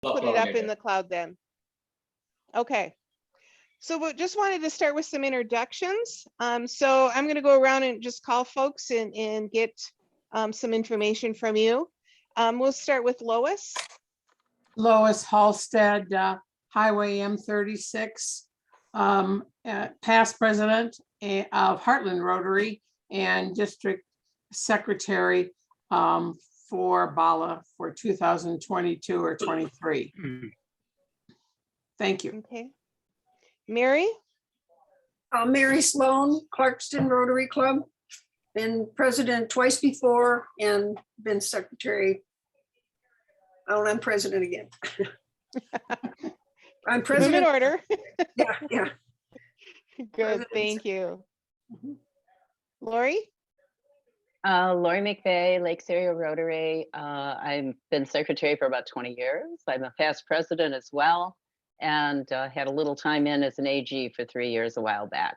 put it up in the cloud then. Okay. So we just wanted to start with some introductions. So I'm going to go around and just call folks and get some information from you. We'll start with Lois. Lois Halstead, Highway M36, past president of Heartland Rotary and district secretary for BALA for 2022 or 23. Thank you. Okay. Mary? Mary Sloan, Clarkston Rotary Club. Been president twice before and been secretary. Oh, I'm president again. I'm president. Move in order. Yeah. Good, President. thank you. Lori? Lori McVeigh, Lakes Area Rotary. I've been secretary for about 20 years. I'm a past president as well, and had a little time in as an AG for 3 years a while back.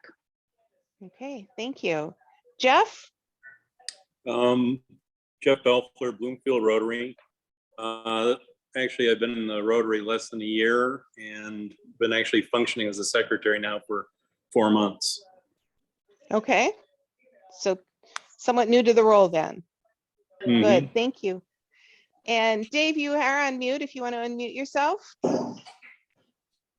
Okay, thank you. Jeff? Jeff Belfler, Bloomfield Rotary. Actually, I've been in the Rotary less than a year and been actually functioning as a secretary now for 4 months. Okay, so somewhat new to the role then. Good, thank you. And Dave, you are on mute if you want to unmute yourself.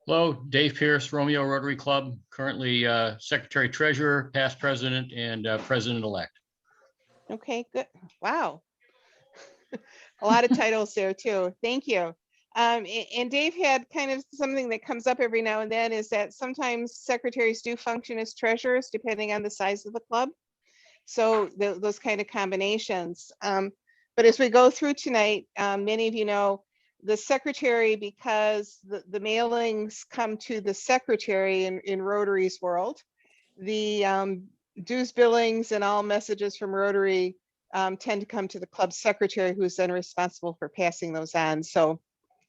Hello, Dave Pierce, Romeo Rotary Club, currently secretary treasurer, past president, and president-elect. Okay, good. Wow. A lot of titles there too. Thank you. And Dave had kind of something that comes up every now and then is that sometimes secretaries do function as treasurers depending on the size of the club. So those kind of combinations. But as we go through tonight, many of you know the secretary, because the mailings come to the secretary in Rotary's world, the dues billings and all messages from Rotary tend to come to the club secretary, who's then responsible for passing those on. So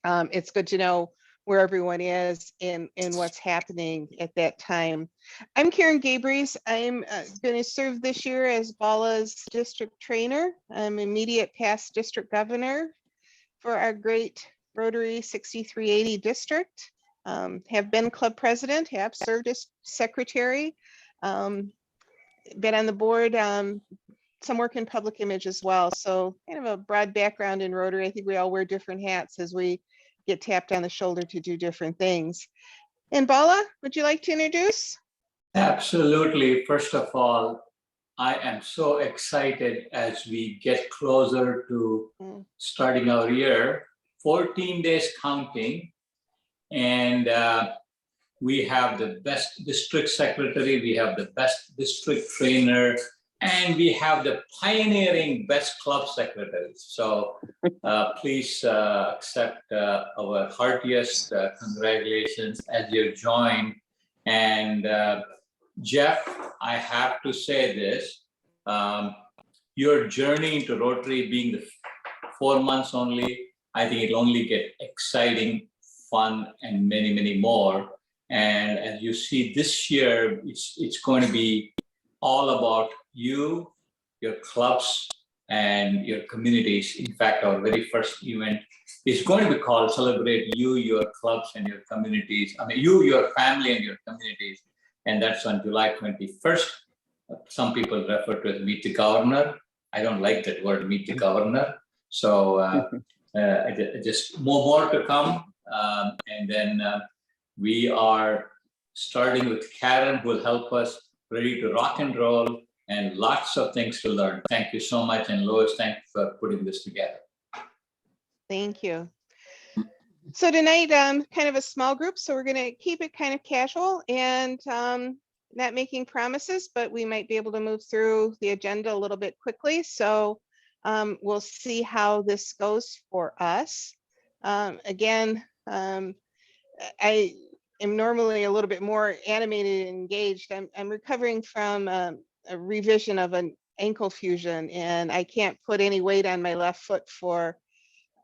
it's good to know where everyone is and what's happening at that time. I'm Karen Gabries. I'm going to serve this year as BALA's district trainer. I'm immediate past district governor for our great Rotary 6380 district. Have been club president, have served as secretary, been on the board, some work in public image as well. So kind of a broad background in Rotary. I think we all wear different hats as we get tapped on the shoulder to do different things. And Bala, would you like to introduce? Absolutely. First of all, I am so excited as we get closer to starting our year, 14 days counting. And we have the best district secretary, we have the best district trainer, and we have the pioneering best club secretaries. So please accept our heartiest congratulations as you join. And Jeff, I have to say this, your journey into Rotary being the 4 months only, I think it'll only get exciting, fun, and many, many more. And as you see this year, it's going to be all about you, your clubs, and your communities. In fact, our very first event is going to be called Celebrate You, Your Clubs, and Your Communities. I mean, you, your family, and your communities. And that's on July 21st. Some people refer to it as Meet the Governor. I don't like that word, Meet the Governor. So just more to come. And then we are starting with Karen, who will help us ready to rock and roll, and lots of things to learn. Thank you so much. And Lois, thank you for putting this together. Thank you. So tonight, kind of a small group, so we're going to keep it kind of casual and not making promises, but we might be able to move through the agenda a little bit quickly. So we'll see how this goes for us. Again, I am normally a little bit more animated and engaged. I'm recovering from a revision of an ankle fusion, and I can't put any weight on my left foot for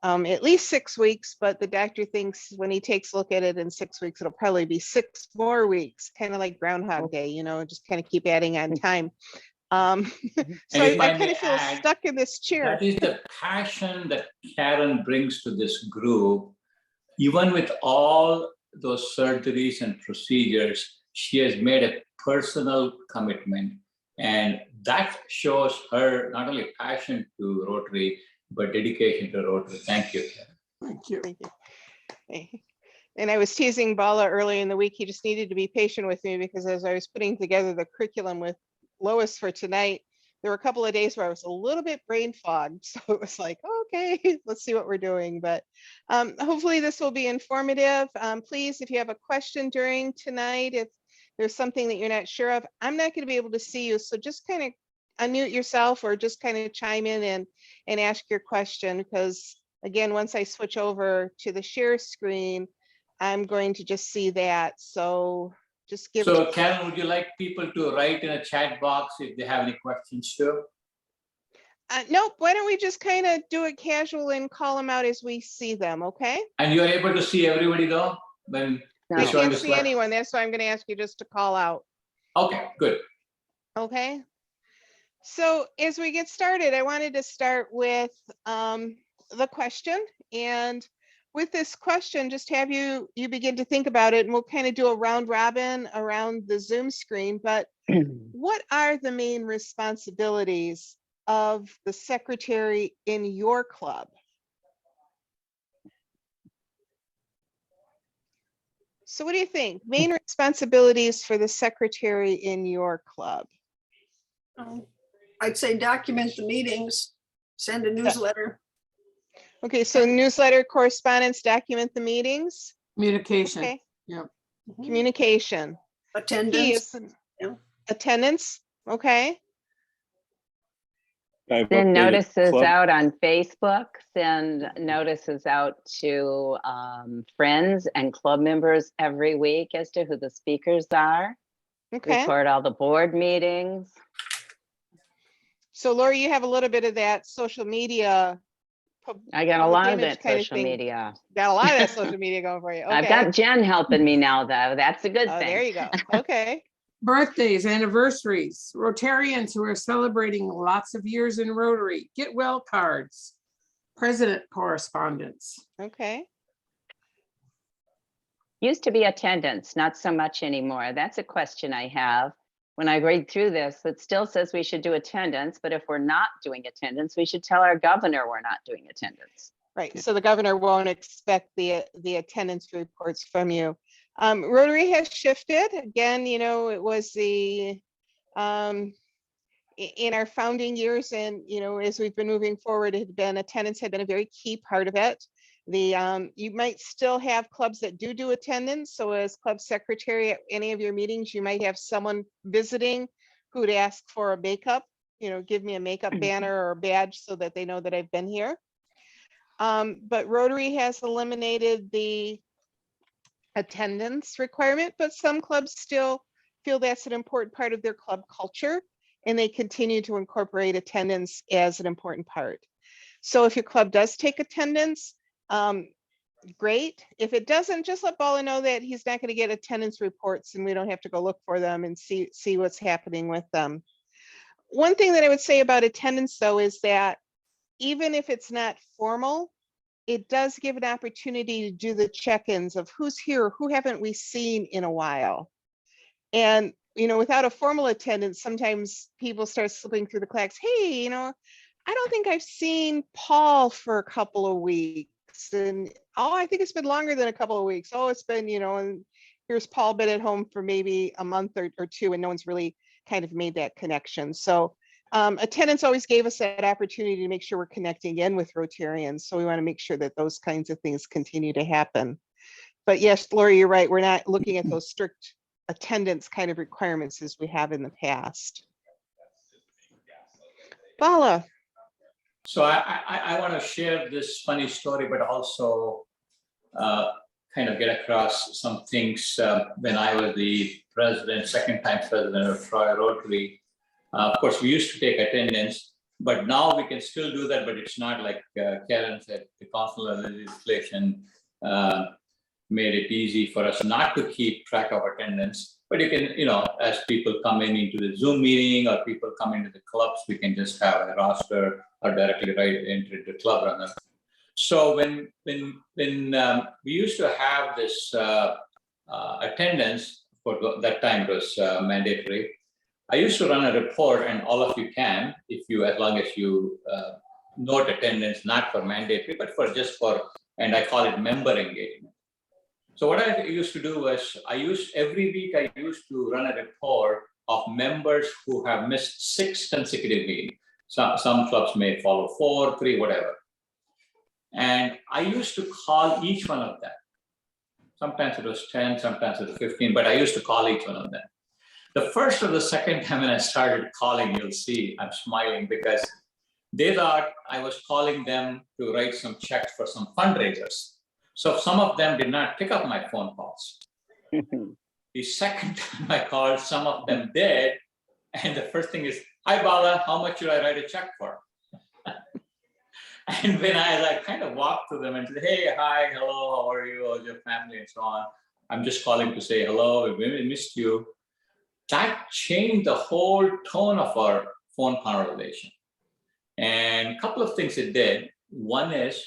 at least 6 weeks, but the doctor thinks when he takes a look at it in 6 weeks, it'll probably be 6 more weeks, kind of like Groundhog Day, you know, just kind of keep adding on time. So I kind of feel stuck in this chair. That is the passion that Karen brings to this group. even with all those surgeries and procedures, she has made a personal commitment. And that shows her not only passion to Rotary, but dedication to Rotary. Thank you. Thank you. Thank you. Hey. And I was teasing Bala early in the week. He just needed to be patient with me because as I was putting together the curriculum with Lois for tonight, there were a couple of days where I was a little bit brain fogged. So it was like, okay, let's see what we're doing. But hopefully this will be informative. Please, if you have a question during tonight, if there's something that you're not sure of, I'm not going to be able to see you. So just kind of unmute yourself or just kind of chime in and ask your question. Because again, once I switch over to the share screen, I'm going to just see that. So just give. So Karen, would you like people to write in a chat box if they have any questions too? Nope, why don't we just kind of do it casual and call them out as we see them, okay? And you're able to see everybody though? When I you're showing can't the see slide? anyone, that's why I'm gonna ask you just to call out, Okay, good. okay? So as we get started, I wanted to start with the question. And with this question, just have you begin to think about it, and we'll kind of do a round robin around the Zoom screen. But what are the main responsibilities of the secretary in your club? So what do you think? Main responsibilities for the secretary in your club? I'd say document the meetings, send a newsletter. Okay, so newsletter, correspondence, document the meetings. Communication. Okay, Mhm. communication. Attendance. Yeah. Attendance, okay. I've Send updated notices club- out on Facebook, send notices out to friends and club members every week as to who the speakers are. Okay, Record all the board meetings. so Lori, you have a little bit of that social media. I got a public lot of image that kind of social thing. media. Got a lot of that social media going for you, okay. I've got Jen helping me now, though. That's a good Oh, thing. there you go, okay. Birthdays, anniversaries, Rotarians who are celebrating lots of years in Rotary, get well cards, president correspondence. Okay, Used to be attendance, not so much anymore. That's a question I have. When I read through this, it still says we should do attendance, but if we're not doing attendance, we should tell our governor we're not doing attendance. right, so the governor won't expect the attendance reports from you. Rotary has shifted, again, you know, it was the, in our founding years and, you know, as we've been moving forward, attendance had been a very key part of it. You might still have clubs that do attendance. So as club secretary at any of your meetings, you might have someone visiting who'd ask for a makeup, you know, give me a makeup banner or a badge so that they know that I've been here. But Rotary has eliminated the attendance requirement, but some clubs still feel that's an important part of their club culture, and they continue to incorporate attendance as an important part. So if your club does take attendance, great. If it doesn't, just let Bala know that he's not going to get attendance reports and we don't have to go look for them and see what's happening with them. One thing that I would say about attendance though is that even if it's not formal, it does give an opportunity to do the check-ins of who's here, who haven't we seen in a while. And, you know, without a formal attendance, sometimes people start slipping through the cracks. Hey, you know, I don't think I've seen Paul for a couple of weeks. And oh, I think it's been longer than a couple of weeks. Oh, it's been, you know, and here's Paul been at home for maybe a month or two, and no one's really kind of made that connection. So attendance always gave us that opportunity to make sure we're connecting in with Rotarians. So we want to make sure that those kinds of things continue to happen. But yes, Lori, you're right. We're not looking at those strict attendance kind of requirements as we have in the past. Bala. So I want to share this funny story, but also kind of get across some things when I was the president, second time president of Troy Rotary. Of course, we used to take attendance, but now we can still do that, but it's not like Karen said, the consular legislation made it easy for us not to keep track of attendance. But you can, you know, as people come into the Zoom meeting or people come into the clubs, we can just have a roster or directly write into the club runner. So when we used to have this attendance, for that time it was mandatory. I used to run a report, and all of you can, if you, as long as you note attendance, not for mandatory, but for just for, and I call it member engagement. So what I used to do was, every week I used to run a report of members who have missed 6 consecutive meetings. Some clubs may follow 4, 3, whatever. And I used to call each one of them. Sometimes it was 10, sometimes it was 15, but I used to call each one of them. The first or the second time when I started calling, you'll see I'm smiling because they thought I was calling them to write some checks for some fundraisers. So some of them did not pick up my phone calls. The second time I called, some of them did. And the first thing is, hi, Bala, how much should I write a check for? And when I kind of walked to them and said, hey, hi, hello, how are you? How's your family and so on? I'm just calling to say hello, we missed you. That changed the whole tone of our phone conversation. And a couple of things it did. One is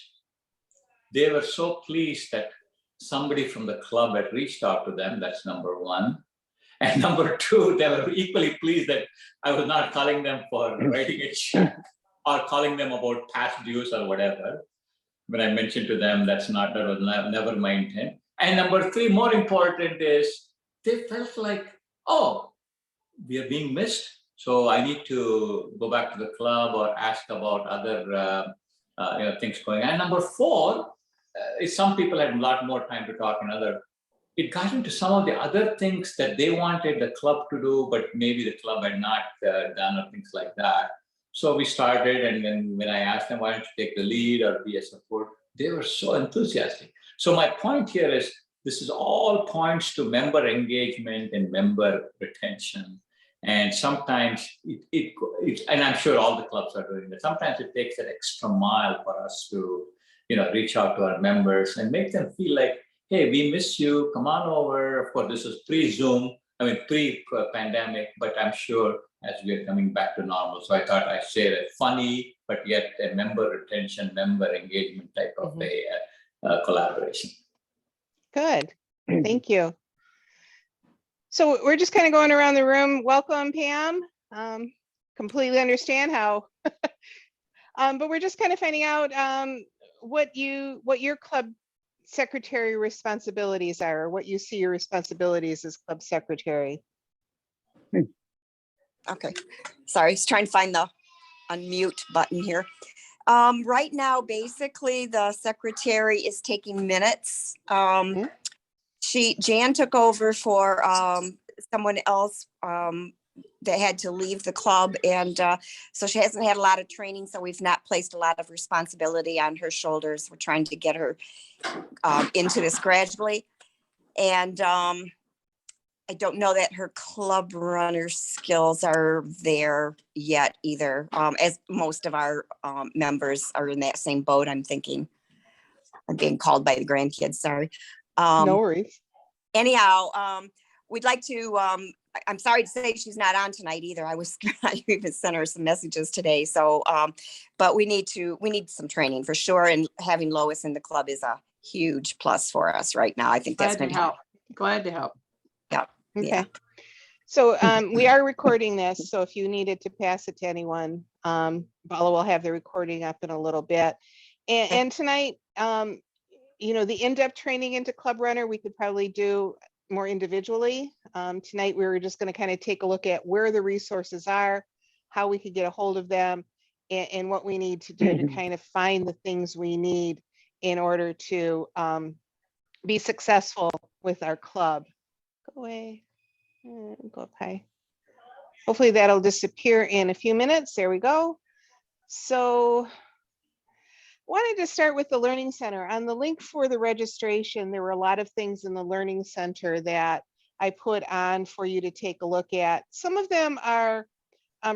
they were so pleased that somebody from the club had reached out to them. That's number one. And number two, they were equally pleased that I was not calling them for writing a check or calling them about past dues or whatever. When I mentioned to them, that was never my intent. And number three, more important is they felt like, oh, we are being missed. So I need to go back to the club or ask about other things going on. And number four, is some people had a lot more time to talk, and it got into some of the other things that they wanted the club to do, but maybe the club had not done, or things like that. So we started, and then when I asked them, why don't you take the lead or be a support, they were so enthusiastic. So my point here is, this is all points to member engagement and member retention. And sometimes and I'm sure all the clubs are doing that. Sometimes it takes an extra mile for us to, reach out to our members and make them feel like, hey, we miss you, come on over. Of course, this is pre-Zoom, pre-pandemic, but I'm sure as we are coming back to normal. So I thought I'd share a funny, but yet a member retention, member engagement type of a collaboration. Good, thank you. So we're just kind of going around the room. Welcome, Pam. Completely understand how, but we're just kind of finding out what your club secretary responsibilities are, or what you see your responsibilities as club secretary. Okay, sorry, I was trying to find the unmute button here. Right now, basically, the secretary is taking minutes. Jan took over for someone else that had to leave the club, and so she hasn't had a lot of training, so we've not placed a lot of responsibility on her shoulders. We're trying to get her into this gradually, and I don't know that her club runner skills are there yet either, as most of our members are in that same boat. I'm thinking I'm being called by the grandkids, sorry. No worries. Anyhow, we'd like to, I'm sorry to say she's not on tonight either. I even sent her some messages today. So, but we need some training for sure. And having Lois in the club is a huge plus for us right now. I think that's Glad to help. Glad to help. Yeah. Okay. Yeah. So we are recording this. So if you needed to pass it to anyone, Bala will have the recording up in a little bit. And tonight, the in-depth training into Club Runner, we could probably do more individually. Tonight, we were just going to kind of take a look at where the resources are, how we could get a hold of them, and what we need to do to kind of find the things we need in order to be successful with our club. Go away. Go up high. Hopefully that'll disappear in a few minutes. There we go. So wanted to start with the Learning Center. On the link for the registration, there were a lot of things in the Learning Center that I put on for you to take a look at. Some of them are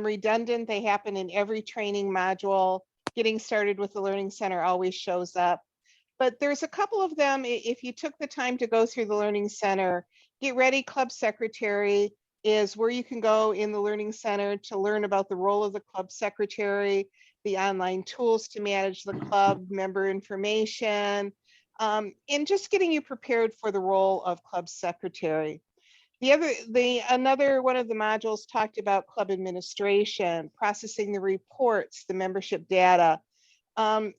redundant. They happen in every training module. Getting started with the Learning Center always shows up. But there's a couple of them, if you took the time to go through the Learning Center, Get Ready Club Secretary is where you can go in the Learning Center to learn about the role of the club secretary. the online tools to manage the club member information, and just getting you prepared for the role of club secretary. Another one of the modules talked about club administration, processing the reports, the membership data,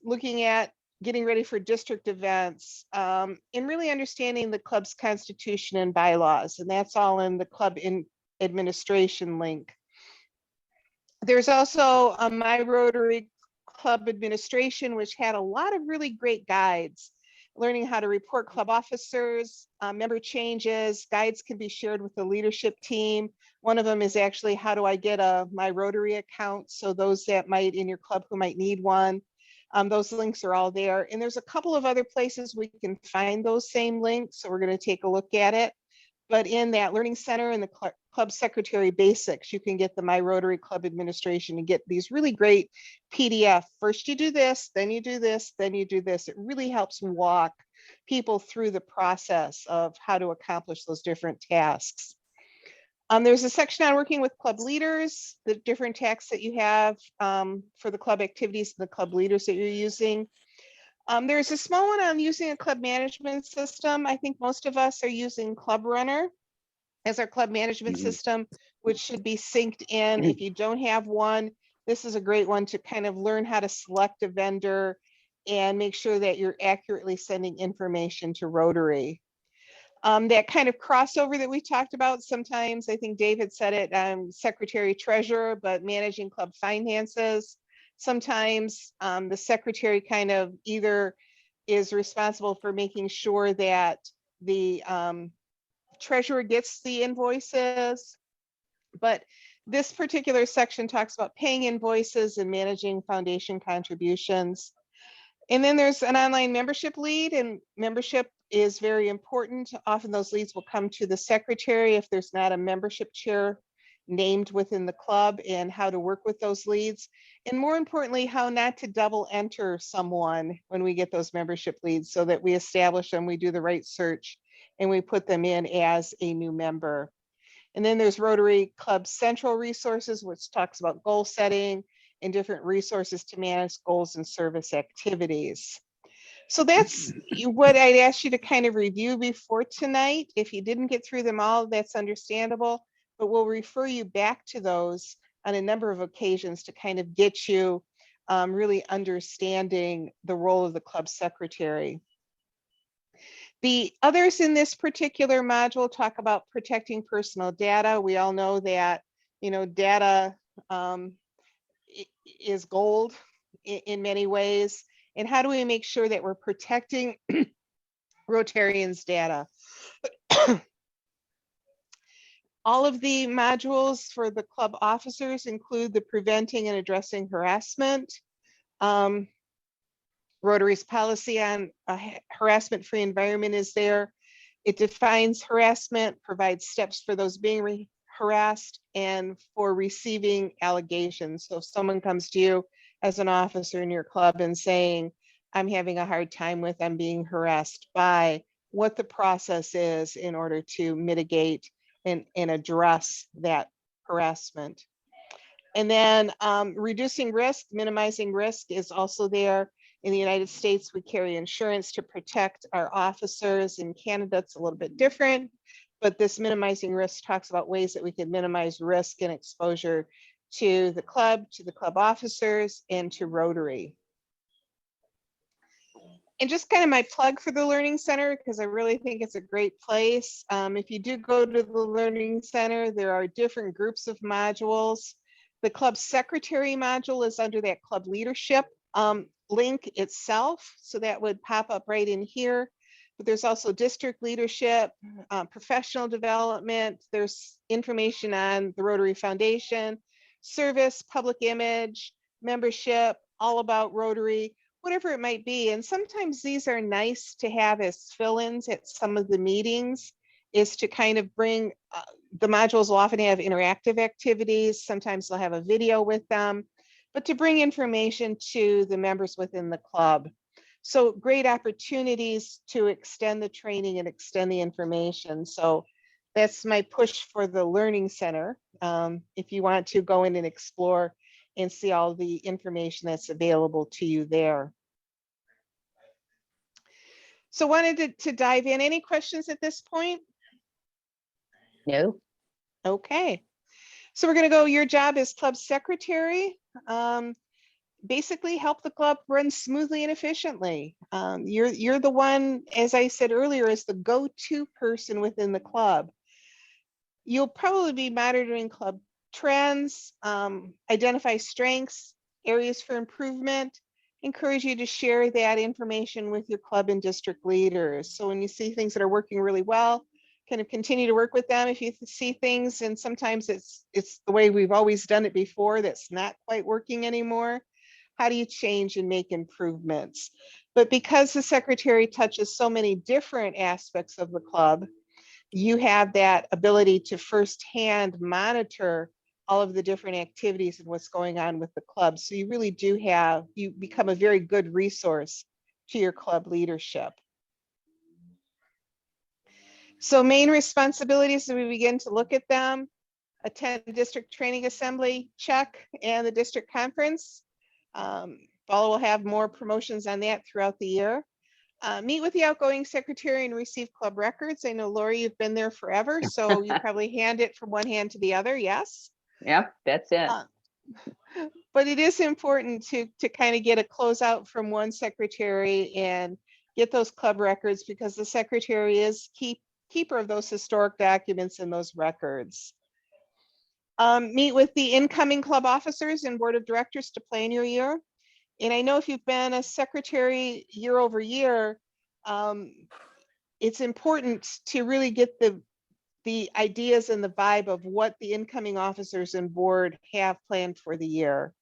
looking at getting ready for district events, and really understanding the club's constitution and bylaws. And that's all in the club administration link. There's also a My Rotary Club Administration, which had a lot of really great guides, learning how to report club officers, member changes. Guides can be shared with the leadership team. One of them is actually, how do I get a My Rotary account? So those that might in your club who might need one, those links are all there. And there's a couple of other places we can find those same links. So we're going to take a look at it. But in that Learning Center and the Club Secretary Basics, you can get the My Rotary Club Administration and get these really great PDF. First you do this, then you do this, then you do this. It really helps walk people through the process of how to accomplish those different tasks. There's a section on working with club leaders, the different tasks that you have for the club activities and the club leaders that you're using. There's a small one on using a club management system. I think most of us are using Club Runner as our club management system, which should be synced in. If you don't have one, this is a great one to kind of learn how to select a vendor and make sure that you're accurately sending information to Rotary. That kind of crossover that we talked about sometimes, I think David said it, secretary treasurer, but managing club finances. Sometimes the secretary kind of either is responsible for making sure that the treasurer gets the invoices, but this particular section talks about paying invoices and managing foundation contributions. And then there's an online membership lead, and membership is very important. Often those leads will come to the secretary if there's not a membership chair named within the club, and how to work with those leads. And more importantly, how not to double enter someone when we get those membership leads, so that we establish them, we do the right search, and we put them in as a new member. And then there's Rotary Club Central Resources, which talks about goal setting and different resources to manage goals and service activities. So that's what I'd ask you to kind of review before tonight. If you didn't get through them all, that's understandable, but we'll refer you back to those on a number of occasions to kind of get you really understanding the role of the club secretary. The others in this particular module talk about protecting personal data. We all know that, you know, data is gold in many ways. And how do we make sure that we're protecting Rotarians' data? All of the modules for the club officers include the preventing and addressing harassment. Rotary's policy on a harassment-free environment is there. It defines harassment, provides steps for those being harassed, and for receiving allegations. So if someone comes to you as an officer in your club and saying, I'm having a hard time with, I'm being harassed by, what the process is in order to mitigate and address that harassment. And then reducing risk, minimizing risk is also there. In the United States, we carry insurance to protect our officers. In Canada, it's a little bit different, but this minimizing risk talks about ways that we can minimize risk and exposure to the club officers, and to Rotary. And just kind of my plug for the Learning Center, because I really think it's a great place. If you do go to the Learning Center, there are different groups of modules. The club secretary module is under that club leadership link itself. So that would pop up right in here. But there's also district leadership, professional development. There's information on the Rotary Foundation, service, public image, membership, all about Rotary, whatever it might be. And sometimes these are nice to have as fill-ins at some of the meetings, is to kind of bring, the modules will often have interactive activities. Sometimes they'll have a video with them, but to bring information to the members within the club. So great opportunities to extend the training and extend the information. So that's my push for the Learning Center. If you want to go in and explore and see all the information that's available to you there. So wanted to dive in. Any questions at this point? No, Okay. So we're going to go, your job as club secretary. Basically help the club run smoothly and efficiently. You're the one, as I said earlier, is the go-to person within the club. You'll probably be monitoring club trends, identify strengths, areas for improvement, encourage you to share that information with your club and district leaders. So when you see things that are working really well, kind of continue to work with them. If you see things, and sometimes it's the way we've always done it before, that's not quite working anymore, how do you change and make improvements? But because the secretary touches so many different aspects of the club, you have that ability to firsthand monitor all of the different activities and what's going on with the club. So you really do you become a very good resource to your club leadership. So main responsibilities, as we begin to look at them: attend district training assembly, check, and the district conference. Paula will have more promotions on that throughout the year. Meet with the outgoing secretary and receive club records. I know, Lori, you've been there forever, so you probably hand it from one hand to the other, yes? yep, that's it. But it is important to kind of get a closeout from one secretary and get those club records, because the secretary is keeper of those historic documents and those records. Meet with the incoming club officers and board of directors to plan your year. And I know if you've been a secretary year over year, it's important to really get the ideas and the vibe of what the incoming officers and board have planned for the year.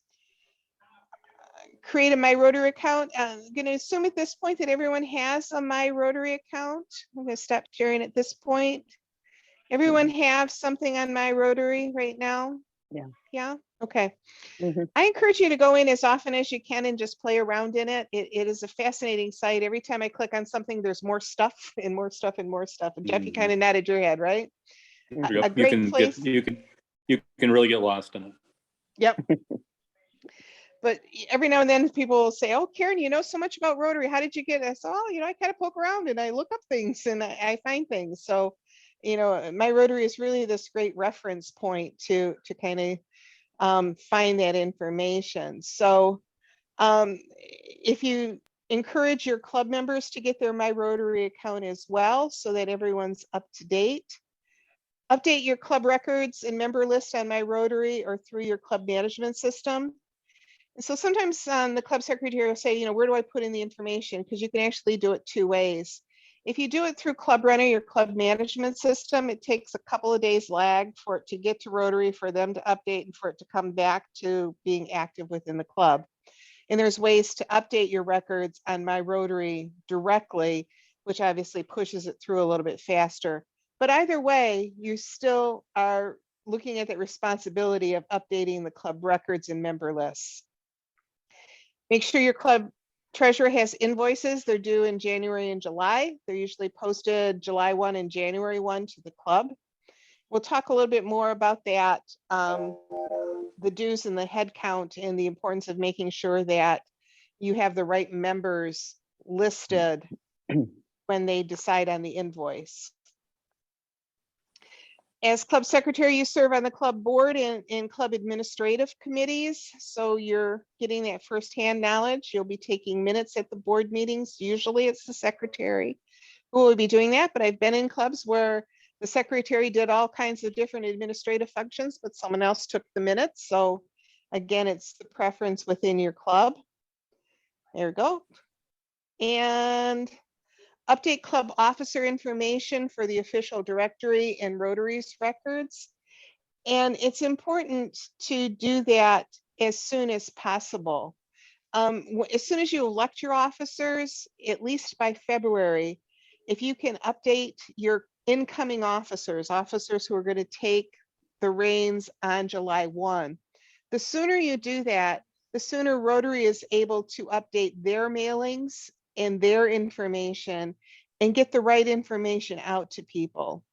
Create a My Rotary account. I'm going to assume at this point that everyone has a My Rotary account. I'm going to stop sharing at this point. Everyone have something on My Rotary right now? Yeah. Yeah? Okay. Mhm. I encourage you to go in as often as you can and just play around in it. It is a fascinating site. Every time I click on something, there's more stuff and more stuff and more stuff. And Jeff, you kind of nodded your head, right? Mhm. Yep, A great place. you can really get lost in it. Yep. But every now and then people will say, "Oh, Karen, you know so much about Rotary. How did you get it?" I said, "Oh, I kind of poke around and I look up things and I find things." So, My Rotary is really this great reference point to kind of find that information. So if you encourage your club members to get their My Rotary account as well, so that everyone's up to date. Update your club records and member list on My Rotary or through your club management system. And so sometimes the club secretary will say, where do I put in the information? Because you can actually do it two ways. If you do it through Club Runner, your club management system, it takes a couple of days lag for it to get to Rotary, for them to update, and for it to come back to being active within the club. And there's ways to update your records on My Rotary directly, which obviously pushes it through a little bit faster. But either way, you still are looking at that responsibility of updating the club records and member lists. Make sure your club treasurer has invoices. They're due in January and July. They're usually posted July 1 and January 1 to the club. We'll talk a little bit more about that, the dues and the head count, and the importance of making sure that you have the right members listed when they decide on the invoice. As club secretary, you serve on the club board and club administrative committees. So you're getting that firsthand knowledge. You'll be taking minutes at the board meetings. Usually it's the secretary who will be doing that, but I've been in clubs where the secretary did all kinds of different administrative functions, but someone else took the minutes. So again, it's the preference within your club. There we go. And update club officer information for the official directory and Rotary's records. And it's important to do that as soon as possible. As soon as you elect your officers, at least by February, if you can update your incoming officers who are going to take the reins on July 1, the sooner you do that, the sooner Rotary is able to update their mailings and their information and get the right information out to people.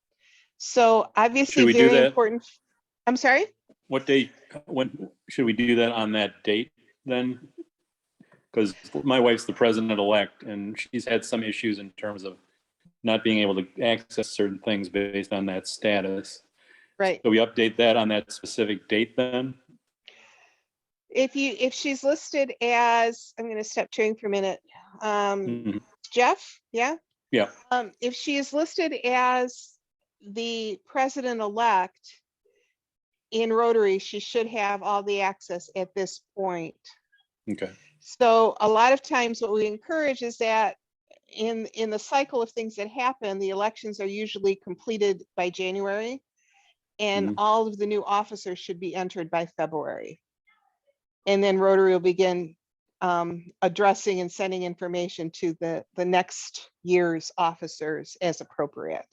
So obviously Should we do very that? important. I'm sorry? What date, when should we do that on that date then? Because my wife's the president-elect and she's had some issues in terms of not being able to access certain things based on that status. Right. So we update that on that specific date then? If she's listed as, I'm going to step sharing for a minute. Mhm. Jeff, yeah? Yeah, If she is listed as the president-elect in Rotary, she should have all the access at this point. okay, So a lot of times what we encourage is that in the cycle of things that happen, the elections are usually completed by January, and Mhm. all of the new officers should be entered by February. And then Rotary will begin addressing and sending information to the next year's officers as appropriate.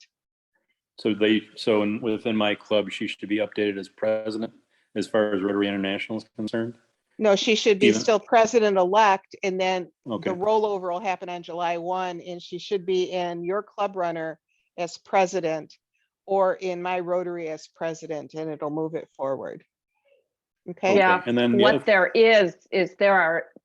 so within my club, she should be updated as president as far as Rotary International is concerned? No, she should be Even- still president-elect, and then Okay, the rollover will happen on July 1, and she should be in your club runner as president or in my Rotary as president, and it'll move it forward. Okay? Yeah, and then the what other- there is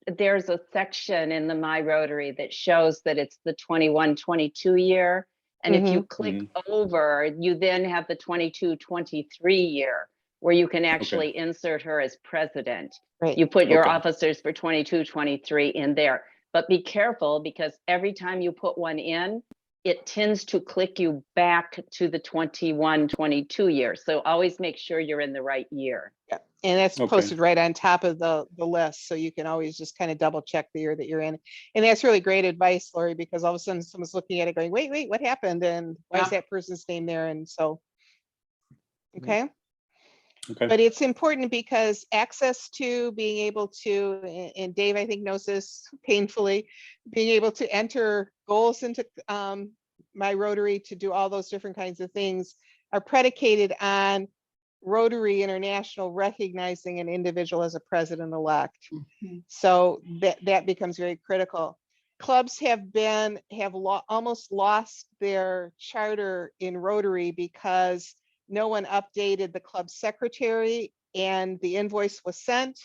there's a section in the My Rotary that shows that it's the 21-22 year. And if you click over, you then have the 22-23 year where you can actually insert her as president. Right. You put your Okay. officers for 22-23 in there, but be careful because every time you put one in, it tends to click you back to the 21-22 year. So always make sure you're in the right year. Yeah. And that's Okay. posted right on top of the list. So you can always just kind of double check the year that you're in. And that's really great advice, Lori, because all of a sudden someone's looking at it going, wait, what happened? And why is Yeah. that person's name there? And so, okay. okay, But it's important because access to being able to, and Dave, I think knows this painfully, being able to enter goals into my Rotary to do all those different kinds of things are predicated on Rotary International recognizing an individual as a president-elect. So that becomes very critical. Clubs have almost lost their charter in Rotary because no one updated the club secretary and the invoice was sent.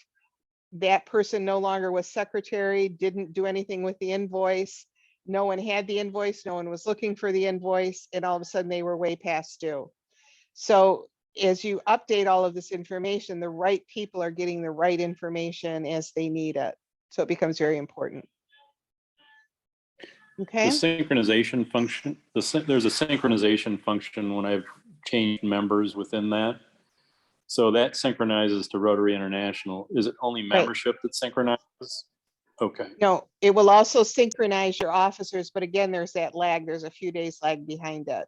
That person no longer was secretary, didn't do anything with the invoice. No one had the invoice, no one was looking for the invoice, and all of a sudden they were way past due. So as you update all of this information, the right people are getting the right information as they need it. So it becomes very important. the Okay, synchronization function, there's a synchronization function when I've changed members within that. So that synchronizes to Rotary International. Is it only membership that synchronizes? Okay, no, it will also synchronize your officers, but again, there's that lag, there's a few days lag behind it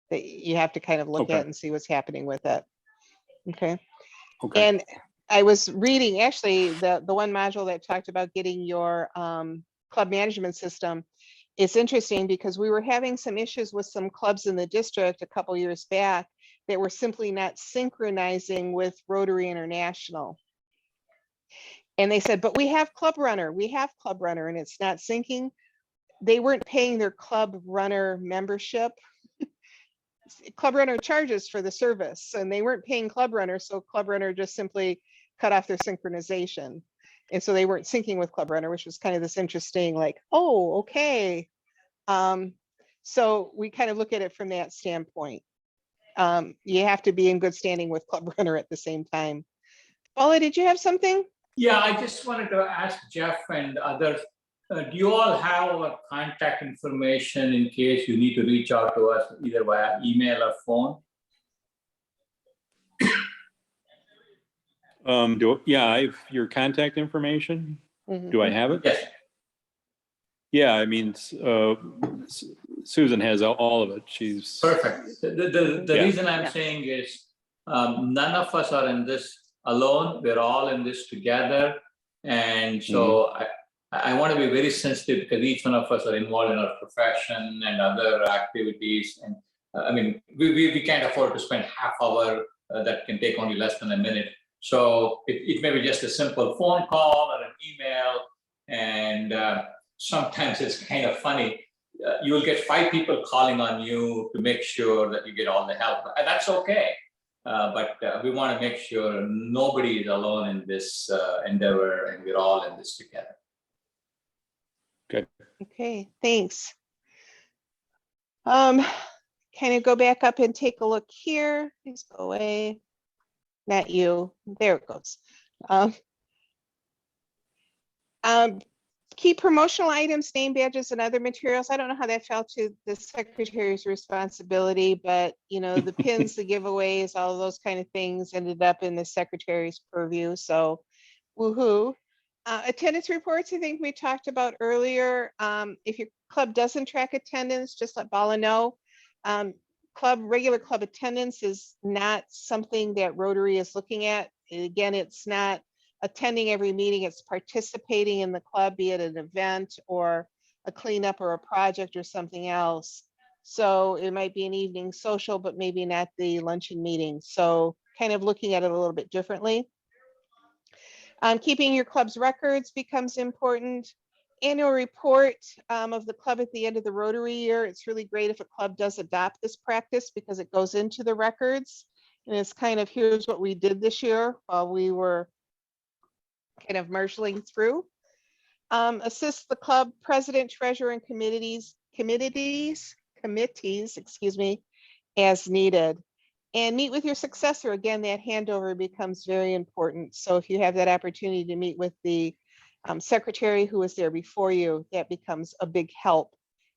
that you have to kind of look Okay. at and see what's happening with it. Okay. okay, And I was reading actually the one module that talked about getting your club management system. It's interesting because we were having some issues with some clubs in the district a couple years back that were simply not synchronizing with Rotary International. And they said, but we have Club Runner, and it's not syncing. They weren't paying their Club Runner membership. Club Runner charges for the service, and they weren't paying Club Runner, so Club Runner just simply cut off their synchronization. And so they weren't syncing with Club Runner, which was kind of this interesting, like, oh, okay. So we kind of look at it from that standpoint. You have to be in good standing with Club Runner at the same time. Paula, did you have something? Yeah, I just wanted to ask Jeff and others, do you all have our contact information in case you need to reach out to us either via email or phone? I have your contact information. Mhm. Do I have it? Yes. Yeah, I mean, Susan has all of it. She's. Perfect. The Yeah. reason I'm Yeah. saying is none of us are in this alone. We're all in this together. And so I want to be very sensitive because each one of us are involved in our profession and other activities. And I mean, we can't afford to spend half hour that can take only less than a minute. So it may be just a simple phone call or an email. And sometimes it's kind of funny. You will get 5 people calling on you to make sure that you get all the help. And that's okay. But we want to make sure nobody is alone in this endeavor, and we're all in this together. Okay, thanks. Kind of go back up and take a look here. Please go away. Not you. There it goes. Key promotional items, name badges, and other materials. I don't know how that fell to the secretary's responsibility, but you know, the pins, the giveaways, all of those kind of things ended up in the secretary's purview. So, woohoo. Attendance reports, I think we talked about earlier. If your club doesn't track attendance, just let Bala know. Regular club attendance is not something that Rotary is looking at. Again, it's not attending every meeting, it's participating in the club, be it an event or a cleanup or a project or something else. So it might be an evening social, but maybe not the luncheon meeting. So kind of looking at it a little bit differently. Keeping your club's records becomes important. Annual report of the club at the end of the Rotary year. It's really great if a club does adopt this practice because it goes into the records. And it's kind of, here's what we did this year while we were kind of marshaling through. Assist the club president, treasurer, and committees, excuse me, as needed. And meet with your successor. Again, that handover becomes very important. So if you have that opportunity to meet with the secretary who was there before you, that becomes a big help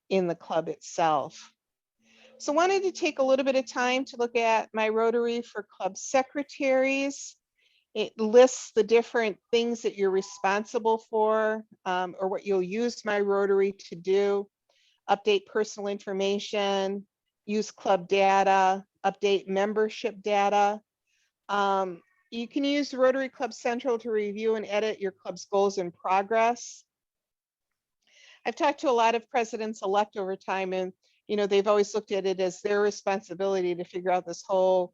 in the club itself. So wanted to take a little bit of time to look at my Rotary for club secretaries. It lists the different things that you're responsible for or what you'll use my Rotary to do. Update personal information, use club data, update membership data. You can use Rotary Club Central to review and edit your club's goals and progress. I've talked to a lot of presidents-elect over time, and you know, they've always looked at it as their responsibility to figure out this whole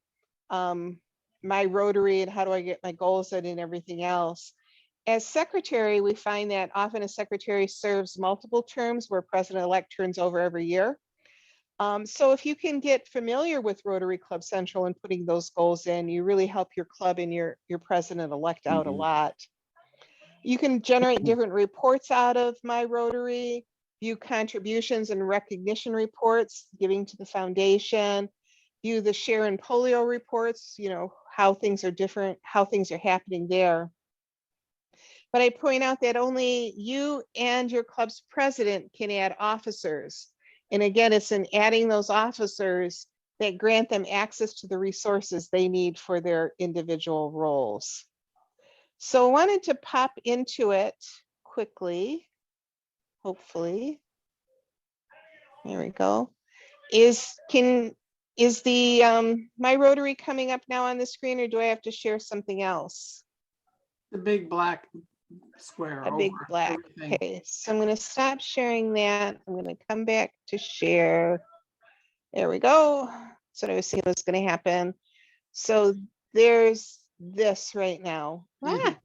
my Rotary and how do I get my goals in and everything else. As secretary, we find that often a secretary serves multiple terms where president-elect turns over every year. So if you can get familiar with Rotary Club Central and putting those goals in, you really help your club and your president-elect out a lot. You can generate different reports out of my Rotary, view contributions and recognition reports, giving to the foundation, view the share and polio reports, you know, how things are different, how things are happening there. But I point out that only you and your club's president can add officers. And again, it's in adding those officers that grant them access to the resources they need for their individual roles. So I wanted to pop into it quickly, hopefully. There we go. Is the my Rotary coming up now on the screen, or do I have to share something else? The big black square. A big over black. everything. Okay, so I'm going to stop sharing that. I'm going to come back to share. There we go. That's what I was thinking was going to happen. So there's this right now. Mhm.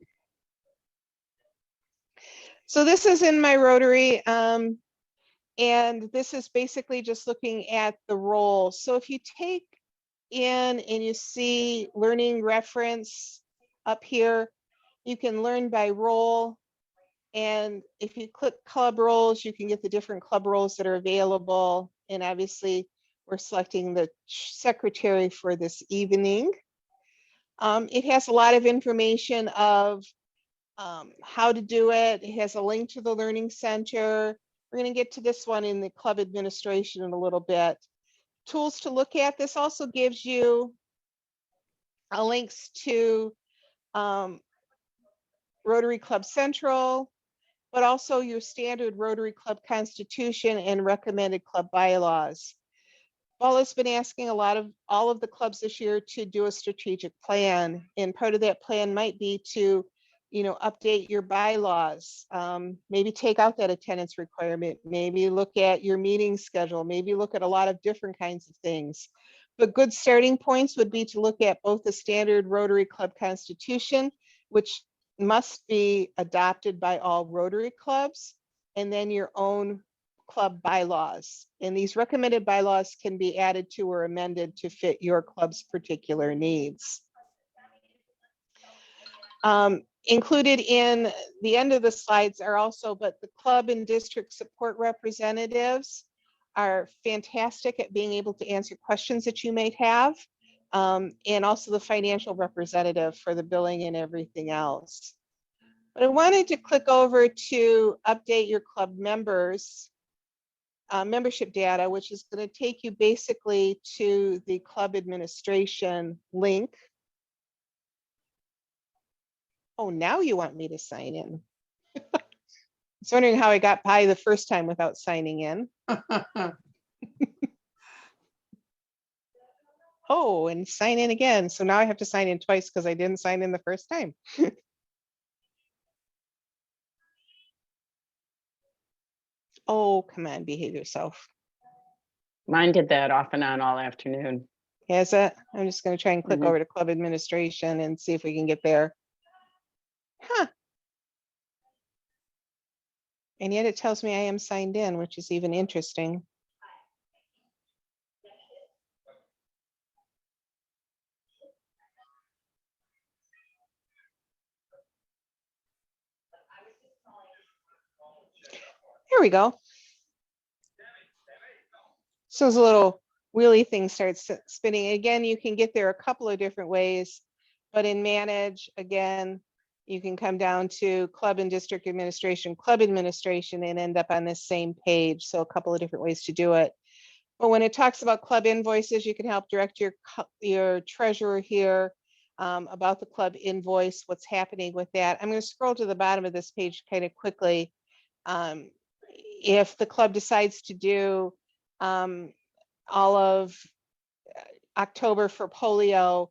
So this is in my Rotary, and this is basically just looking at the role. So if you take in and you see learning reference up here, you can learn by role. And if you click club roles, you can get the different club roles that are available. And obviously, we're selecting the secretary for this evening. It has a lot of information of how to do it. It has a link to the Learning Center. We're going to get to this one in the club administration in a little bit. Tools to look at. This also gives you links to Rotary Club Central, but also your standard Rotary Club Constitution and recommended club bylaws. Paula's been asking all of the clubs this year to do a strategic plan, and part of that plan might be to, you know, update your bylaws, maybe take out that attendance requirement, maybe look at your meeting schedule, maybe look at a lot of different kinds of things. But good starting points would be to look at both the standard Rotary Club Constitution, which must be adopted by all Rotary clubs, and then your own club bylaws. And these recommended bylaws can be added to or amended to fit your club's particular needs. Included in the end of the slides are also, but the club and district support representatives are fantastic at being able to answer questions that you might have. And also the financial representative for the billing and everything else. But I wanted to click over to update your club members membership data, which is going to take you basically to the club administration link. Oh, now you want me to sign in. I was wondering how I got by the first time without signing in. Oh, and sign in again. So now I have to sign in twice because I didn't sign in the first time. Oh, come on, behave yourself. Mine did that off and on all afternoon. Has it? I'm just going to try and click Mhm. over to club administration and see if we can get there. Huh. And yet it tells me I am signed in, which is even interesting. Here we go. So as a little wheelie thing starts spinning. Again, you can get there a couple of different ways, but in manage, again, you can come down to club and district administration, club administration, and end up on this same page. So a couple of different ways to do it. But when it talks about club invoices, you can help direct your treasurer here about the club invoice, what's happening with that. I'm going to scroll to the bottom of this page kind of quickly. If the club decides to do all of October for polio,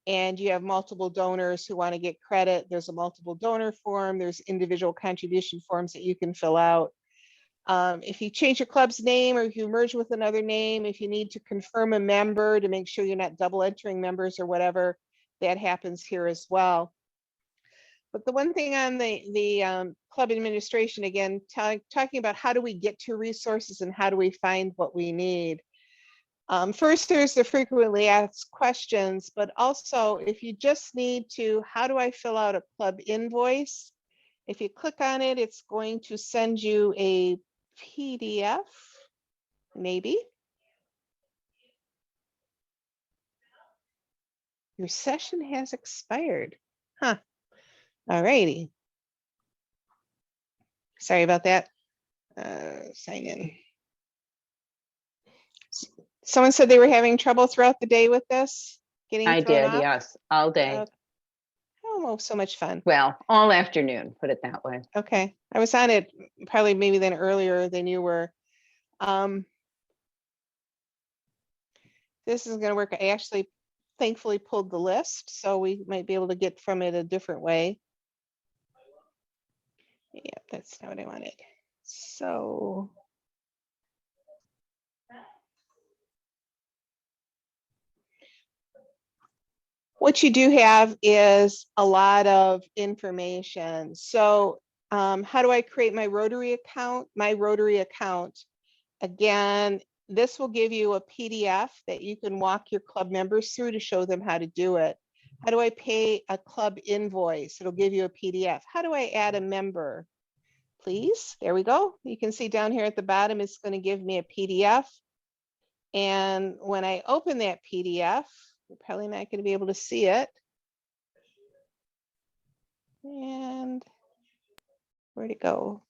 and you have multiple donors who want to get credit, there's a multiple donor form, there's individual contribution forms that you can fill out. If you change your club's name or if you merge with another name, if you need to confirm a member to make sure you're not double entering members or whatever, that happens here as well. But the one thing on the club administration, again, talking about how do we get to resources and how do we find what we need. First, there's the frequently asked questions, but also if you just need to, how do I fill out a club invoice? If you click on it, it's going to send you a PDF, maybe. Your session has expired. Huh. All righty. Sorry about that. Sign in. Someone said they were having trouble throughout the day with this, getting I thrown did, off. yes, all day. Oh, so much fun. Well, all afternoon, put it that way. Okay, I was on it probably maybe then earlier than you were. This is going to work. I actually thankfully pulled the list, so we might be able to get from it a different way. Yeah, that's not what I wanted. So what you do have is a lot of information. So how do I create my Rotary account? My Rotary account, again, this will give you a PDF that you can walk your club members through to show them how to do it. How do I pay a club invoice? It'll give you a PDF. How do I add a member? Please, there we go. You can see down here at the bottom, it's going to give me a PDF. And when I open that PDF, you're probably not going to be able to see it. And where'd it go?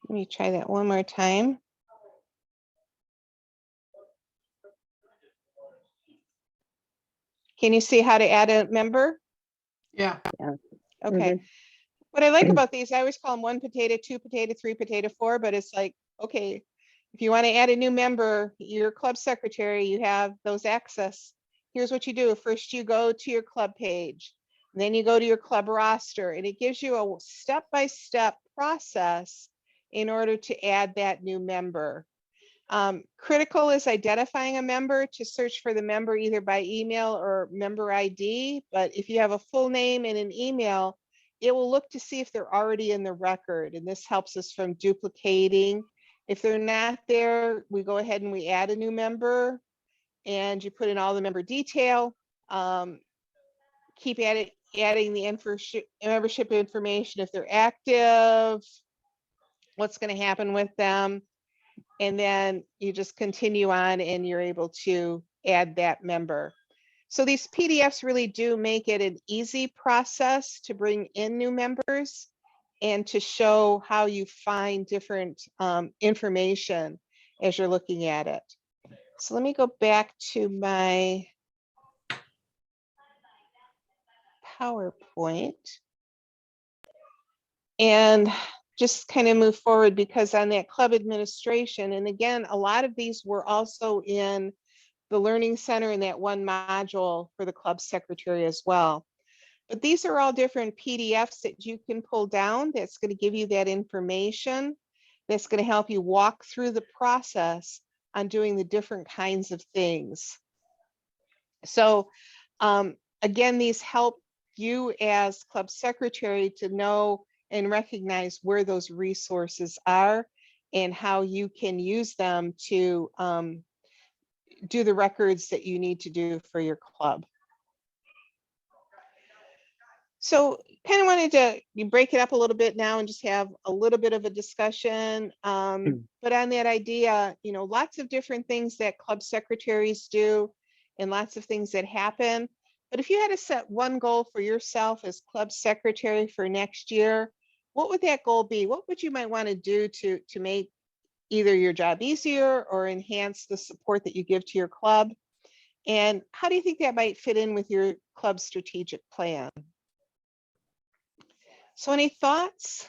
Let me try that one more time. Can you see how to add a member? Yeah. Okay. Mhm. What I like about these, I always call them 1 potato, 2 potato, 3 potato, 4, but it's like, okay, if you want to add a new member, your club secretary, you have those access. Here's what you do. First, you go to your club page, then you go to your club roster, and it gives you a step-by-step process in order to add that new member. Critical is identifying a member to search for the member either by email or member ID. But if you have a full name and an email, it will look to see if they're already in the record, and this helps us from duplicating. If they're not there, we go ahead and we add a new member, and you put in all the member detail. Keep adding the membership information if they're active, what's going to happen with them, and then you just continue on and you're able to add that member. So these PDFs really do make it an easy process to bring in new members and to show how you find different information as you're looking at it. So let me go back to my PowerPoint and just kind of move forward, because on that club administration, and again, a lot of these were also in the Learning Center in that one module for the club secretary as well. But these are all different PDFs that you can pull down that's going to give you that information, that's going to help you walk through the process on doing the different kinds of things. So again, these help you as club secretary to know and recognize where those resources are and how you can use them to do the records that you need to do for your club. So kind of wanted to break it up a little bit now and just have a little bit of a discussion. But on that idea, you know, lots of different things that club secretaries do and lots of things that happen. But if you had to set one goal for yourself as club secretary for next year, what would that goal be? What would you might want to do to make either your job easier or enhance the support that you give to your club? And how do you think that might fit in with your club strategic plan? So any thoughts?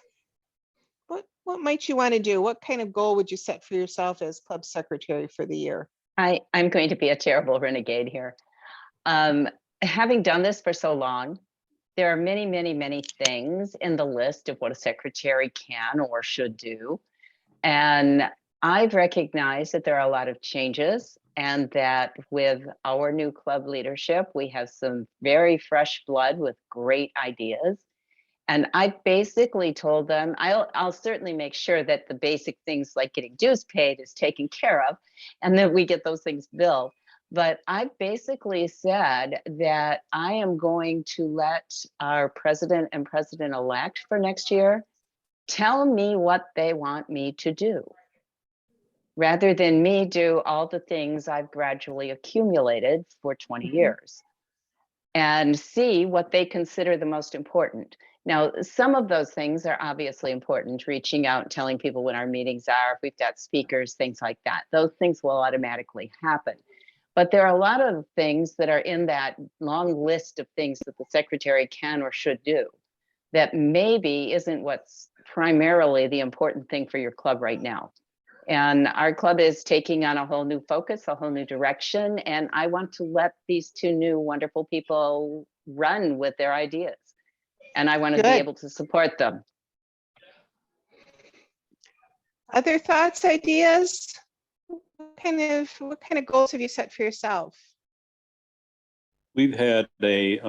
What might you want to do? What kind of goal would you set for yourself as club secretary for the year? I'm going to be a terrible renegade here. Having done this for so long, there are many, many, many things in the list of what a secretary can or should do. And I've recognized that there are a lot of changes, and that with our new club leadership, we have some very fresh blood with great ideas. And I basically told them, I'll certainly make sure that the basic things like getting dues paid is taken care of, and that we get those things billed. But I basically said that I am going to let our president and president-elect for next year tell me what they want me to do, rather than me do all the things I've gradually accumulated for 20 years, and see what they consider the most important. Now, some of those things are obviously important, reaching out and telling people when our meetings are, if we've got speakers, things like that. Those things will automatically happen. But there are a lot of things that are in that long list of things that the secretary can or should do that maybe isn't what's primarily the important thing for your club right now. And our club is taking on a whole new focus, a whole new direction. And I want to let these two new wonderful people run with their ideas. And I want to be able to support them. Other thoughts, ideas? What kind of goals have you set for yourself? We've had I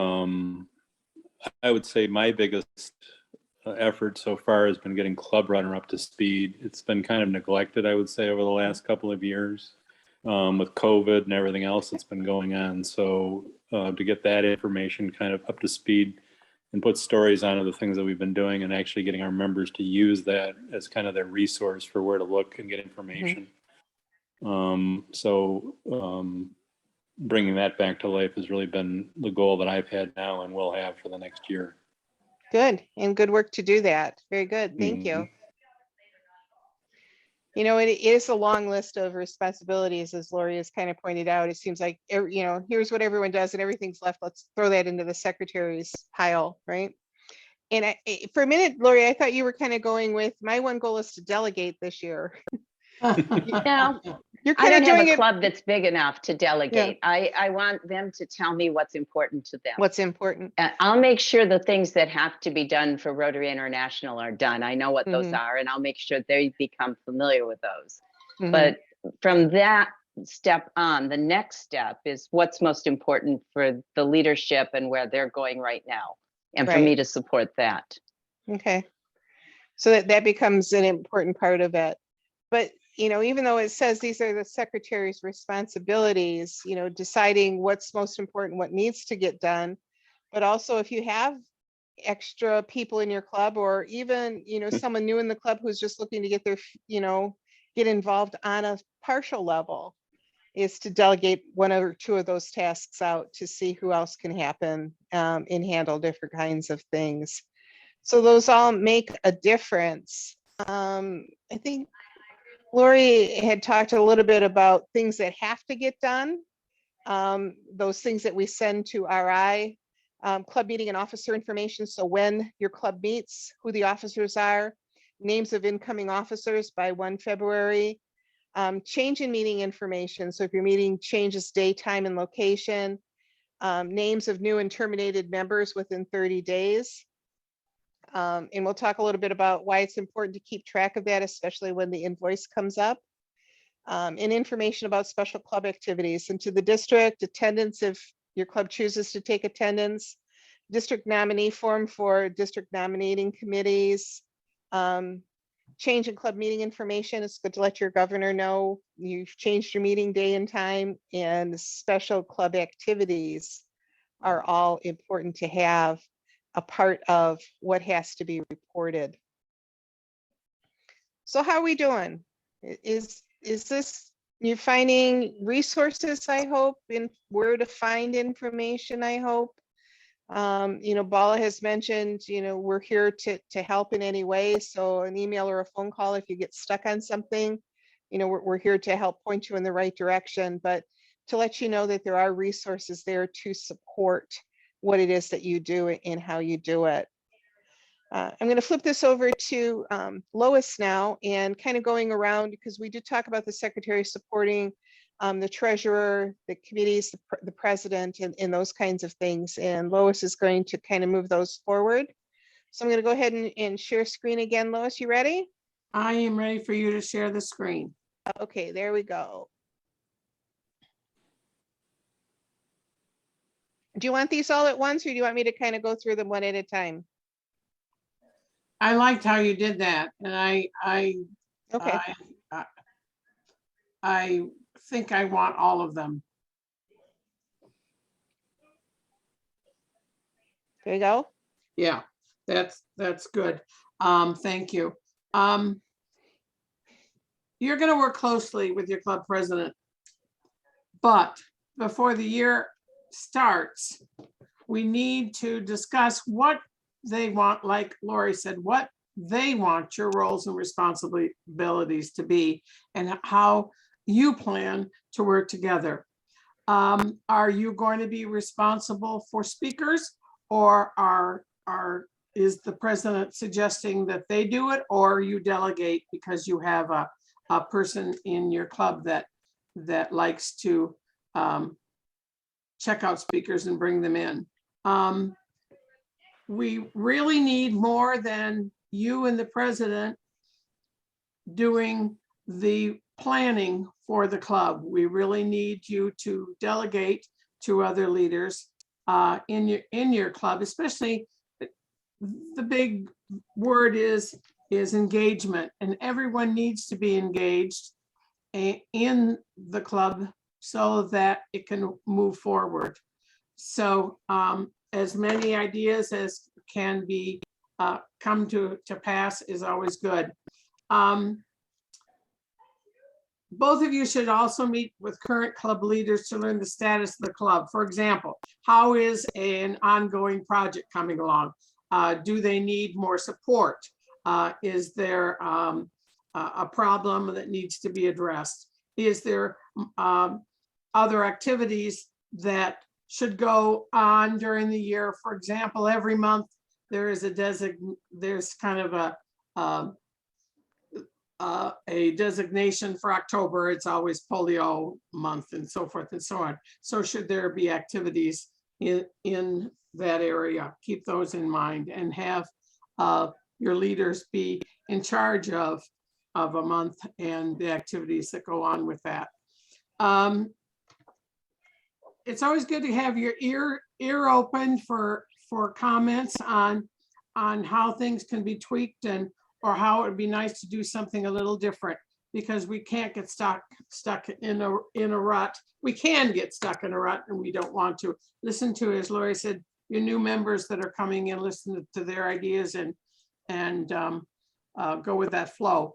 would say my biggest effort so far has been getting Club Runner up to speed. It's been kind of neglected, I would say, over the last couple of years with COVID and everything else that's been going on. So to get that information kind of up to speed and put stories on the things that we've been doing, and actually getting our members to use that as kind of their resource for where to look and get information. Bringing that back to life has really been the goal that I've had now and will have for the next year. Good, and good work to do that. Very good, thank you. You know, it is a long list of responsibilities, as Lori has kind of pointed out. It seems like, you know, here's what everyone does and everything's left. Let's throw that into the secretary's pile, right? And for a minute, Lori, I thought you were kind of going with, my one goal is to delegate this year. Yeah. You're I kind of don't have doing a it. club that's big enough to delegate. I want them to tell me what's important to them. What's important. I'll make sure the things that have to be done for Rotary International are done. I know what those are, and I'll make sure they become familiar with those. But from that step on, the next step is what's most important for the leadership and where they're going right now. and for Right. me to support that. Okay. So that becomes an important part of it. But, you know, even though it says these are the secretary's responsibilities, you know, deciding what's most important, what needs to get done. But also if you have extra people in your club, or even, you know, someone new in the club who's just looking to get their, you know, get involved on a partial level, is to delegate one or two of those tasks out to see who else can happen and handle different kinds of things. So those all make a difference. I think Lori had talked a little bit about things that have to get done. Those things that we send to RI, club meeting and officer information. So when your club meets, who the officers are, names of incoming officers by 1 February, change in meeting information. So if your meeting changes date, time, and location, names of new and terminated members within 30 days. And we'll talk a little bit about why it's important to keep track of that, especially when the invoice comes up. And information about special club activities, and to the district, attendance if your club chooses to take attendance, district nominee form for district nominating committees, change in club meeting information. It's good to let your governor know you've changed your meeting day and time, and special club activities are all important to have a part of what has to be reported. So how are we doing? Is this, you're finding resources, I hope, in where to find information, I hope. You know, Bala has mentioned, you know, we're here to help in any way. So an email or a phone call if you get stuck on something, you know, we're here to help point you in the right direction, but to let you know that there are resources there to support what it is that you do and how you do it. I'm going to flip this over to Lois now, and kind of going around, because we do talk about the secretary supporting the treasurer, the committees, the president, and those kinds of things. And Lois is going to kind of move those forward. So I'm going to go ahead and share screen again. Lois, you ready? I am ready for you to share the screen. Okay, there we go. Do you want these all at once, or do you want me to kind of go through them one at a time? I liked how you did that, and Okay. I think I want all of them. There you go. Yeah, that's good. Thank you. You're going to work closely with your club president, but before the year starts, we need to discuss what they want, like Lori said, what they want your roles and responsibilities to be, and how you plan to work together. Are you going to be responsible for speakers, or is the president suggesting that they do it, or you delegate because you have a person in your club that likes to check out speakers and bring them in? We really need more than you and the president doing the planning for the club. We really need you to delegate to other leaders in your club, especially the big word is engagement, and everyone needs to be engaged in the club so that it can move forward. So as many ideas as can be come to pass is always good. Both of you should also meet with current club leaders to learn the status of the club. For example, how is an ongoing project coming along? Do they need more support? Is there a problem that needs to be addressed? Is there other activities that should go on during the year? For example, every month there is there's kind of a designation for October. It's always polio month and so forth and so on. So should there be activities in that area? Keep those in mind, and have your leaders be in charge of a month and the activities that go on with that. It's always good to have your ear open for for comments on how things can be tweaked and, or how it would be nice to do something a little different, because we can't get stuck in a rut. We can get stuck in a rut and we don't want to. Listen to, as Lori said, your new members that are coming in, listen to their ideas and go with that flow.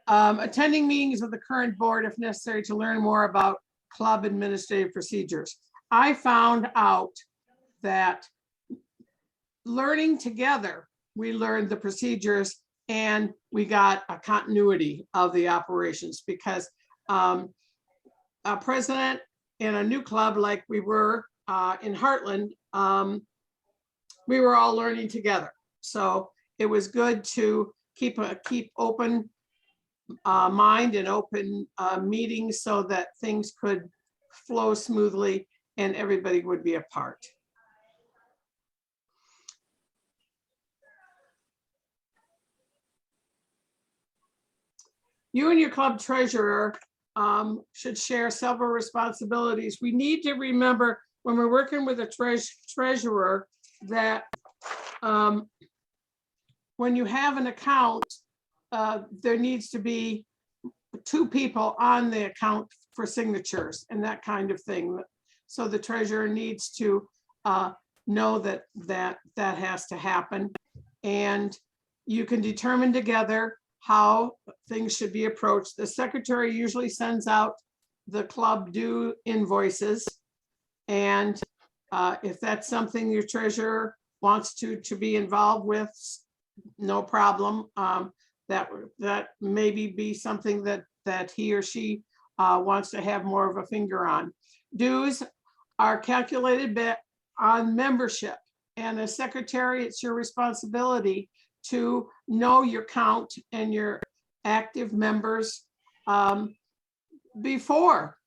Attending meetings of the current board if necessary to learn more about club administrative procedures. I found out that learning together, we learned the procedures and we got a continuity of the operations, because a president in a new club like we were in Heartland, we were all learning together. So it was good to keep open mind and open meetings so that things could flow smoothly and everybody would be a part. You and your club treasurer should share several responsibilities. We need to remember when we're working with a treasurer that when you have an account, there needs to be 2 people on the account for signatures and that kind of thing. So the treasurer needs to know that has to happen. And you can determine together how things should be approached. The secretary usually sends out the club due invoices. And if that's something your treasurer wants to be involved with, no problem. That maybe be something that he or she wants to have more of a finger on. Dues are calculated on membership, and as secretary, it's your responsibility to know your count and your active members before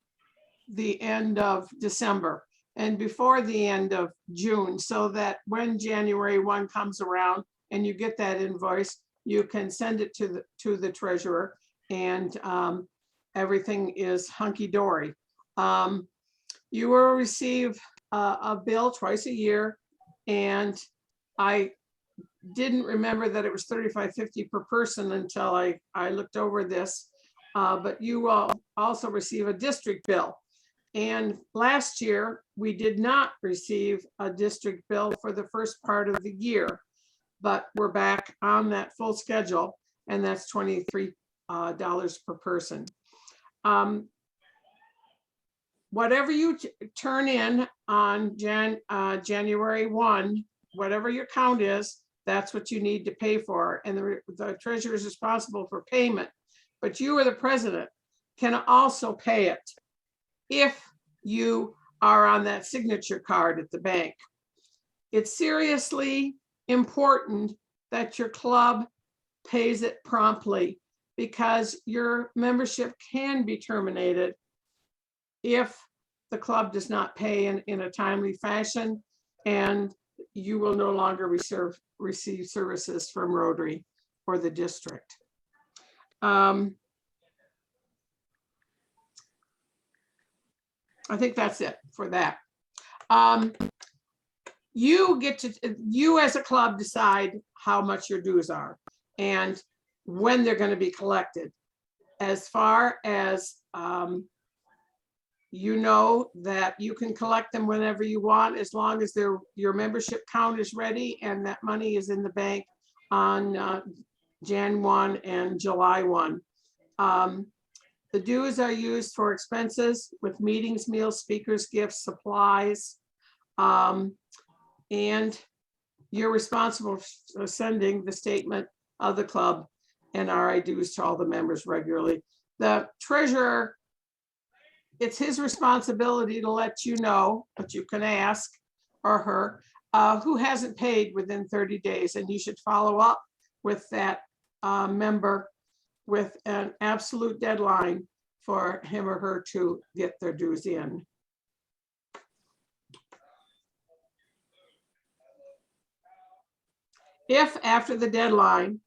the end of December and before the end of June, so that when January 1 comes around and you get that invoice, you can send it to the treasurer and everything is hunky-dory. You will receive a bill twice a year, and I didn't remember that it was $35.50 per person until I looked over this, but you will also receive a district bill. And last year, we did not receive a district bill for the first part of the year, but we're back on that full schedule, and that's $23 per person. Whatever you turn in on January 1, whatever your count is, that's what you need to pay for. And the treasurer is responsible for payment, but you or the president can also pay it if you are on that signature card at the bank. It's seriously important that your club pays it promptly, because your membership can be terminated if the club does not pay in a timely fashion, and you will no longer receive services from Rotary or the district. I think that's it for that. You as a club decide how much your dues are and when they're going to be collected. As far as you know that you can collect them whenever you want, as long as your membership count is ready and that money is in the bank on Jan 1 and July 1. The dues are used for expenses with meetings, meals, speakers, gifts, supplies, and you're responsible for sending the statement of the club and RI dues to all the members regularly. The treasurer, it's his responsibility to let you know, but you can ask or her who hasn't paid within 30 days, and you should follow up with that member with an absolute deadline for him or her to get their dues in. If after the deadline,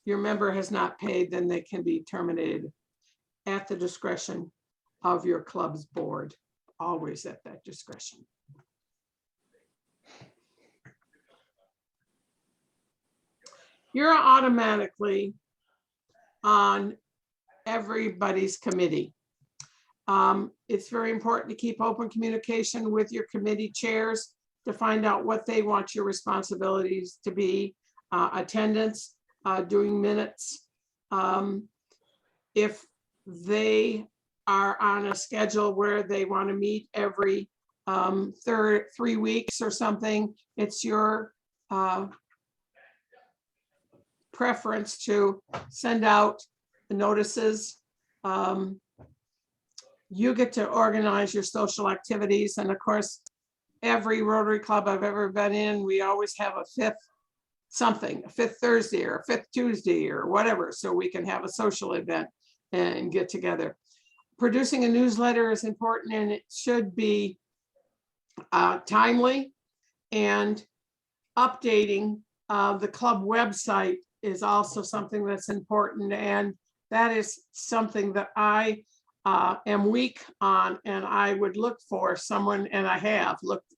your member has not paid, then they can be terminated at the discretion of your club's board, always at that discretion. you're automatically on everybody's committee. It's very important to keep open communication with your committee chairs to find out what they want your responsibilities to be, attendance, doing minutes. If they are on a schedule where they want to meet every 3 weeks or something, it's your preference to send out the notices. You get to organize your social activities. And of course, every Rotary Club I've ever been in, we always have a fifth something, a fifth Thursday or a fifth Tuesday or whatever, so we can have a social event and get together. Producing a newsletter is important, and it should be timely, and updating the club website is also something that's important. And that is something that I am weak on, and I would look for someone, and I have looked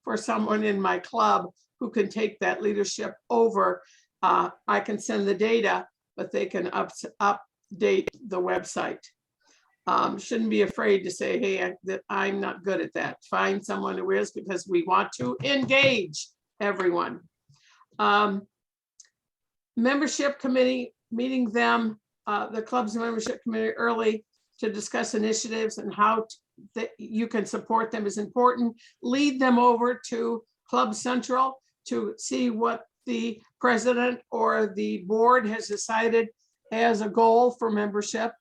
for someone in my club who can take that leadership over. I can send the data, but they can update the website. Shouldn't be afraid to say, hey, that I'm not good at that. Find someone who is, because we want to engage everyone. Membership committee, meeting them, the club's membership committee early to discuss initiatives and how that you can support them is important. Lead them over to Club Central to see what the president or the board has decided as a goal for membership.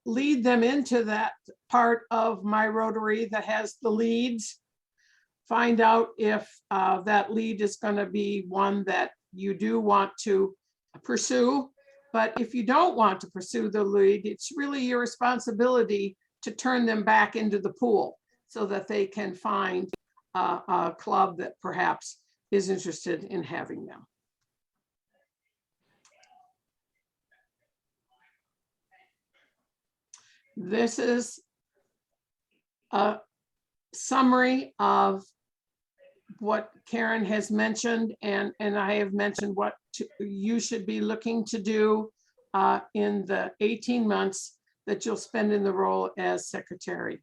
Lead them into that part of My Rotary that has the leads. Find out if that lead is going to be one that you do want to pursue. But if you don't want to pursue the lead, it's really your responsibility to turn them back into the pool so that they can find a club that perhaps is interested in having them. This is a summary of what Karen has mentioned, and I have mentioned what you should be looking to do in the 18 months that you'll spend in the role as secretary,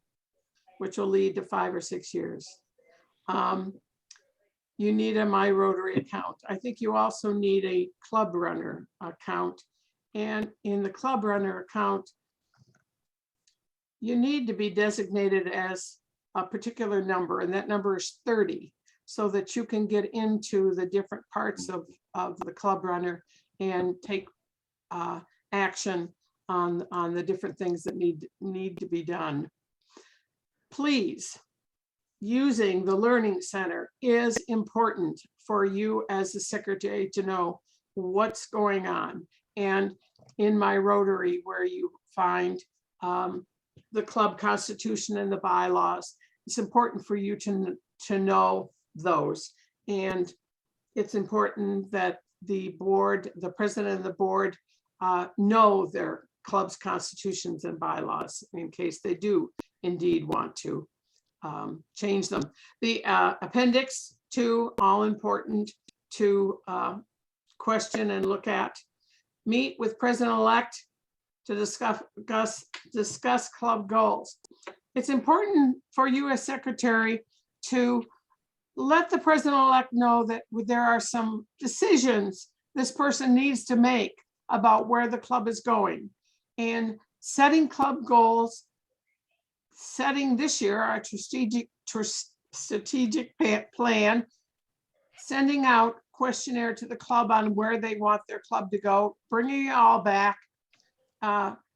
which will lead to 5 or 6 years. You need a My Rotary account. I think you also need a Club Runner account. And in the Club Runner account, you need to be designated as a particular number, and that number is 30, so that you can get into the different parts of the Club Runner and take action on the different things that need to be done. Please, using the Learning Center is important for you as the secretary to know what's going on. And in My Rotary, where you find the club constitution and the bylaws, it's important for you to know those. And it's important that the board, the president of the board, know their club's constitutions and bylaws in case they do indeed want to change them. The appendix 2, all important to question and look at. Meet with president-elect to discuss club goals. It's important for you as secretary to let the president-elect know that there are some decisions this person needs to make about where the club is going, and setting club goals, setting this year our strategic plan, sending out questionnaire to the club on where they want their club to go, bringing it all back,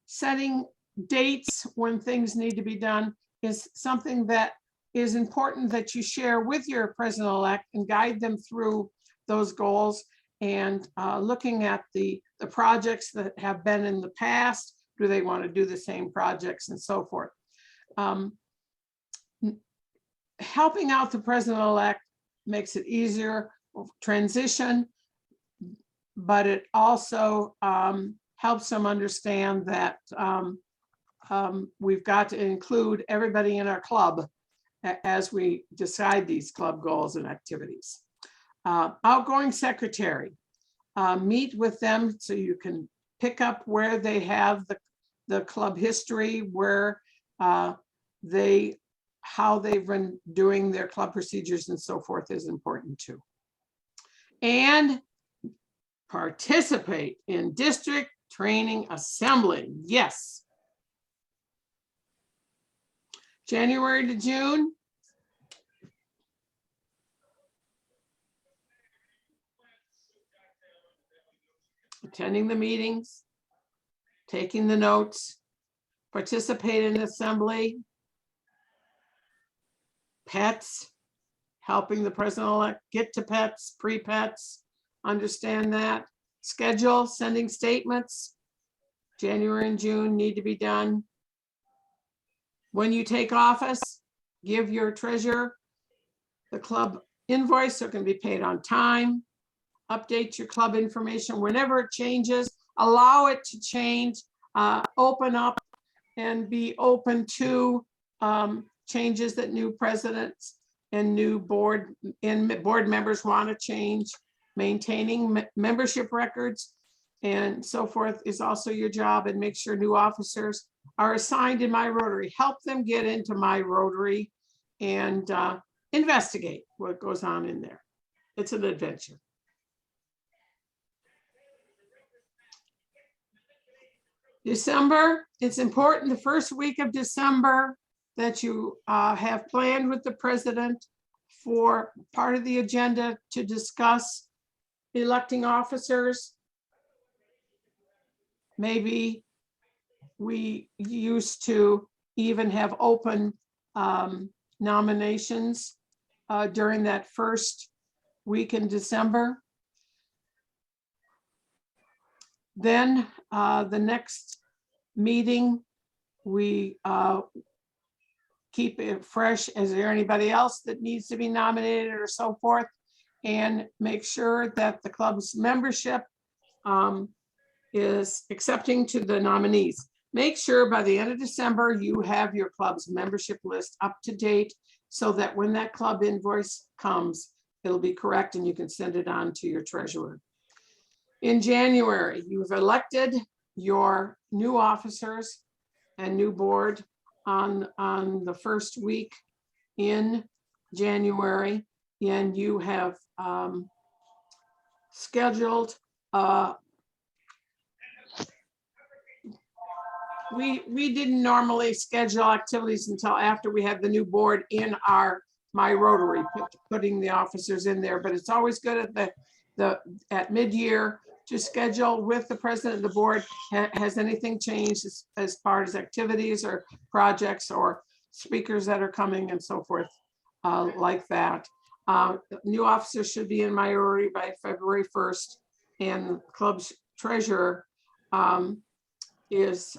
setting dates when things need to be done is something that is important that you share with your president-elect and guide them through those goals, and looking at the projects that have been in the past. Do they want to do the same projects and so forth? Helping out the president-elect makes it easier transition, but it also helps them understand that we've got to include everybody in our club as we decide these club goals and activities. Outgoing secretary. meet with them so you can pick up where they have the club history, where how they've been doing their club procedures and so forth is important too. And participate in district training assembly. Yes. January to June. Attending the meetings, taking the notes, participate in assembly, pets, helping the president-elect get to pets, pre-pets, understand that. Schedule, sending statements, January and June need to be done. When you take office, give your treasurer the club invoice so it can be paid on time. Update your club information whenever it changes, allow it to change, open up and be open to changes that new presidents and new board members want to change. Maintaining membership records and so forth is also your job, and make sure new officers are assigned in my Rotary. Help them get into my Rotary and investigate what goes on in there. It's an adventure. December, it's important the first week of December that you have planned with the president for part of the agenda to discuss electing officers. Maybe we used to even have open nominations during that first week in December. Then the next meeting, we keep it fresh. Is there anybody else that needs to be nominated or so forth? And make sure that the club's membership is accepting to the nominees. Make sure by the end of December, you have your club's membership list up to date so that when that club invoice comes, it'll be correct and you can send it on to your treasurer. In January, you've elected your new officers and new board on the first week in January, and you have scheduled we didn't normally schedule activities until after we had the new board in my Rotary, putting the officers in there, but it's always good at mid-year to schedule with the president of the board. Has anything changed as far as activities or projects or speakers that are coming and so forth like that. New officers should be in my Rotary by February 1st, and the club's treasurer is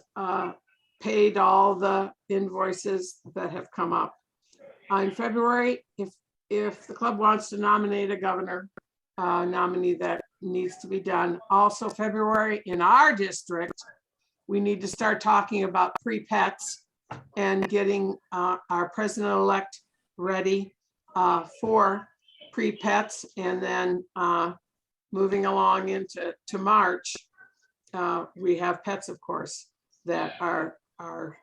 paid all the invoices that have come up. In February, if the club wants to nominate a governor nominee, that needs to be done. Also February in our district, we need to start talking about pre-pets and getting our president-elect ready for pre-pets, and then moving along into March. We have pets, of course, that our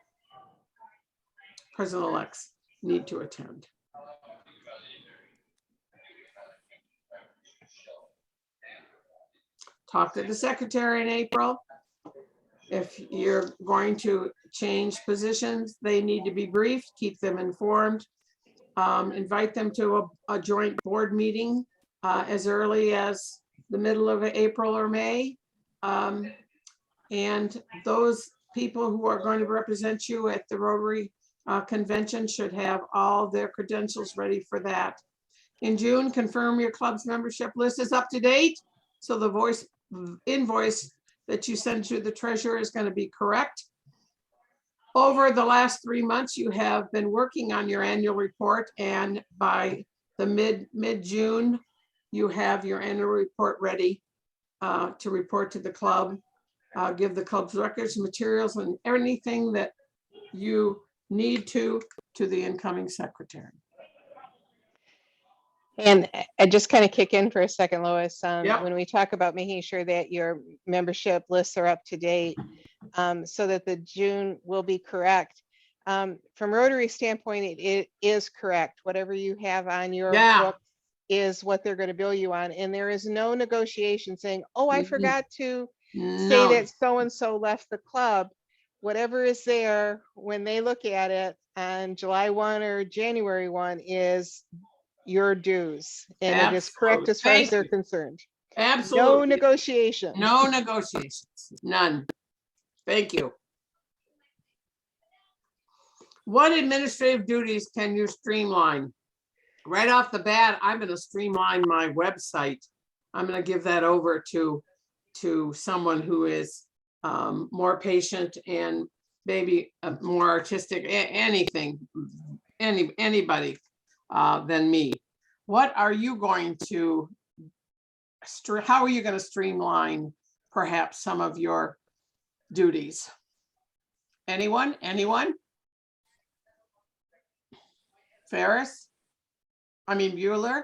president-elects need to attend. Talk to the secretary in April. If you're going to change positions, they need to be briefed, keep them informed. Invite them to a joint board meeting as early as the middle of April or May. And those people who are going to represent you at the Rotary convention should have all their credentials ready for that. In June, confirm your club's membership list is up to date, so the invoice that you send to the treasurer is going to be correct. Over the last 3 months, you have been working on your annual report, and by the mid-June, you have your annual report ready to report to the club. Give the club's records, materials, and anything that you need to the incoming secretary. And I just kind of kick in for a second, Lois. Yep. When we talk about making sure that your membership lists are up to date, so that the June will be correct. From Rotary standpoint, it is correct. Whatever you have on your Yeah. book is what they're going to bill you on. And there is no negotiation saying, oh, I forgot to say No, that so-and-so left the club. Whatever is there when they look at it on July 1 or January 1 is your dues. And it is correct absolutely. as far as Thank they're you. concerned. No Absolutely. negotiation. No negotiations, none. Thank you. What administrative duties can you streamline? Right off the bat, I'm going to streamline my website. I'm going to give that over to someone who is more patient and maybe more artistic, anything, anybody than me. What are you going to, how are you going to streamline perhaps some of your duties? Anyone? Ferris? I mean, Bueller?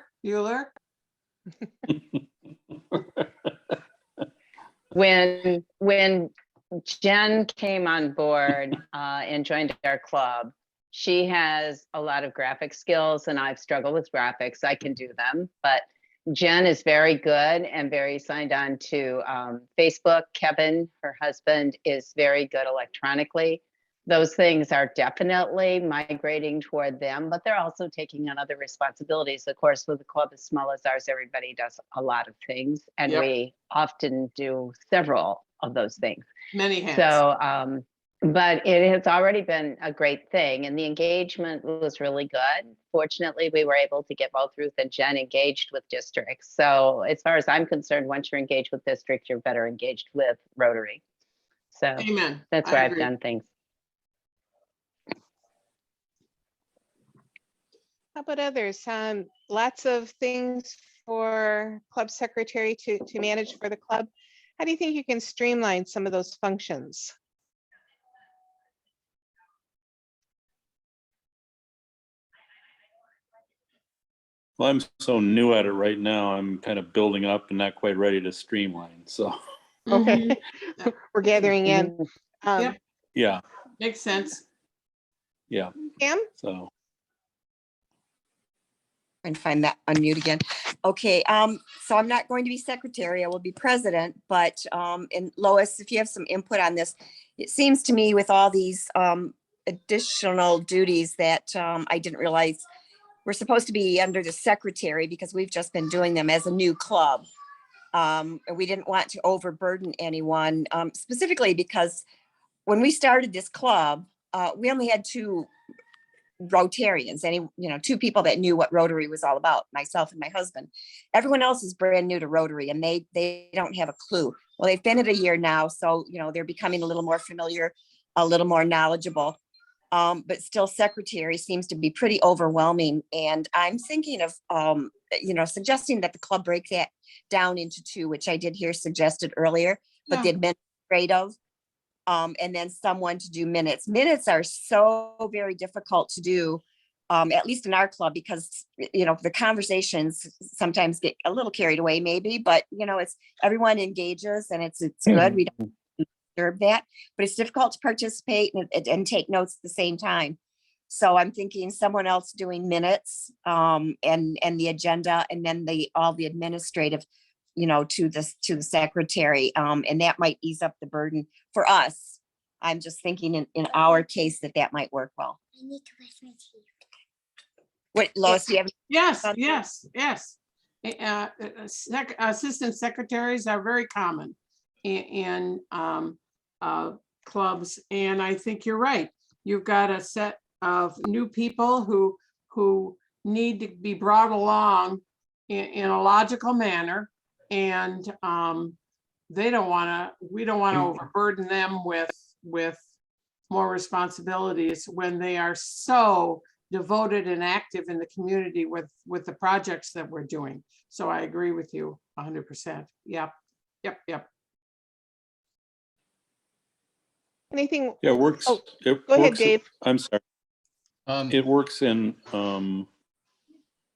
When Jen came on board and joined our club, she has a lot of graphic skills, and I've struggled with graphics. I can do them, but Jen is very good and very signed on to Facebook. Kevin, her husband, is very good electronically. Those things are definitely migrating toward them, but they're also taking on other responsibilities. Of course, with a club as small as ours, everybody does a lot of things, and Yep. we often do several of those things. Many hats. So, but it has already been a great thing, and the engagement was really good. Fortunately, we were able to get both Ruth and Jen engaged with districts. So as far as I'm concerned, once you're engaged with district, you're better engaged with Rotary. So Amen. that's I where I've agree. done things. How about others? Lots of things for club secretary to manage for the club. How do you think you can streamline some of those functions? Well, I'm so new at it right now. I'm kind of building up and not quite ready to streamline. So, Okay, Mhm. we're gathering in. Yep. yeah, Makes sense. yeah. Pam? So, And find that unmute again. Okay, so I'm not going to be secretary, I will be president, but, and Lois, if you have some input on this, it seems to me with all these, additional duties that, I didn't realize we're supposed to be under the secretary because we've just been doing them as a new club. And we didn't want to overburden anyone, specifically because when we started this club, we only had 2 Rotarians, two people that knew what Rotary was all about, myself and my husband. Everyone else is brand new to Rotary and they don't have a clue. Well, they've been at a year now, so they're becoming a little more familiar, a little more knowledgeable. But still, secretary seems to be pretty overwhelming. And I'm thinking of suggesting that the club break that down into 2, which I did hear suggested earlier, but the administrative and then someone to do minutes. Minutes are so very difficult to do, at least in our club, because, the conversations sometimes get a little carried away maybe, but, it's everyone engages and it's good. We don't disturb that, but it's difficult to participate and take notes at the same time. So I'm thinking someone else doing minutes and the agenda, and then all the administrative to the secretary, and that might ease up the burden for us. I'm just thinking in our case that might work well. I need to brush my teeth. What, Lois, do you have? Yes. Assistant secretaries are very common in clubs, and I think you're right. You've got a set of new people who need to be brought along in a logical manner. And we don't want to overburden them with more responsibilities when they are so devoted and active in the community with the projects that we're doing. So I agree with you 100%. Yep. Anything? yeah, it works. Oh, It go ahead, works- Dave. I'm sorry. It works in, were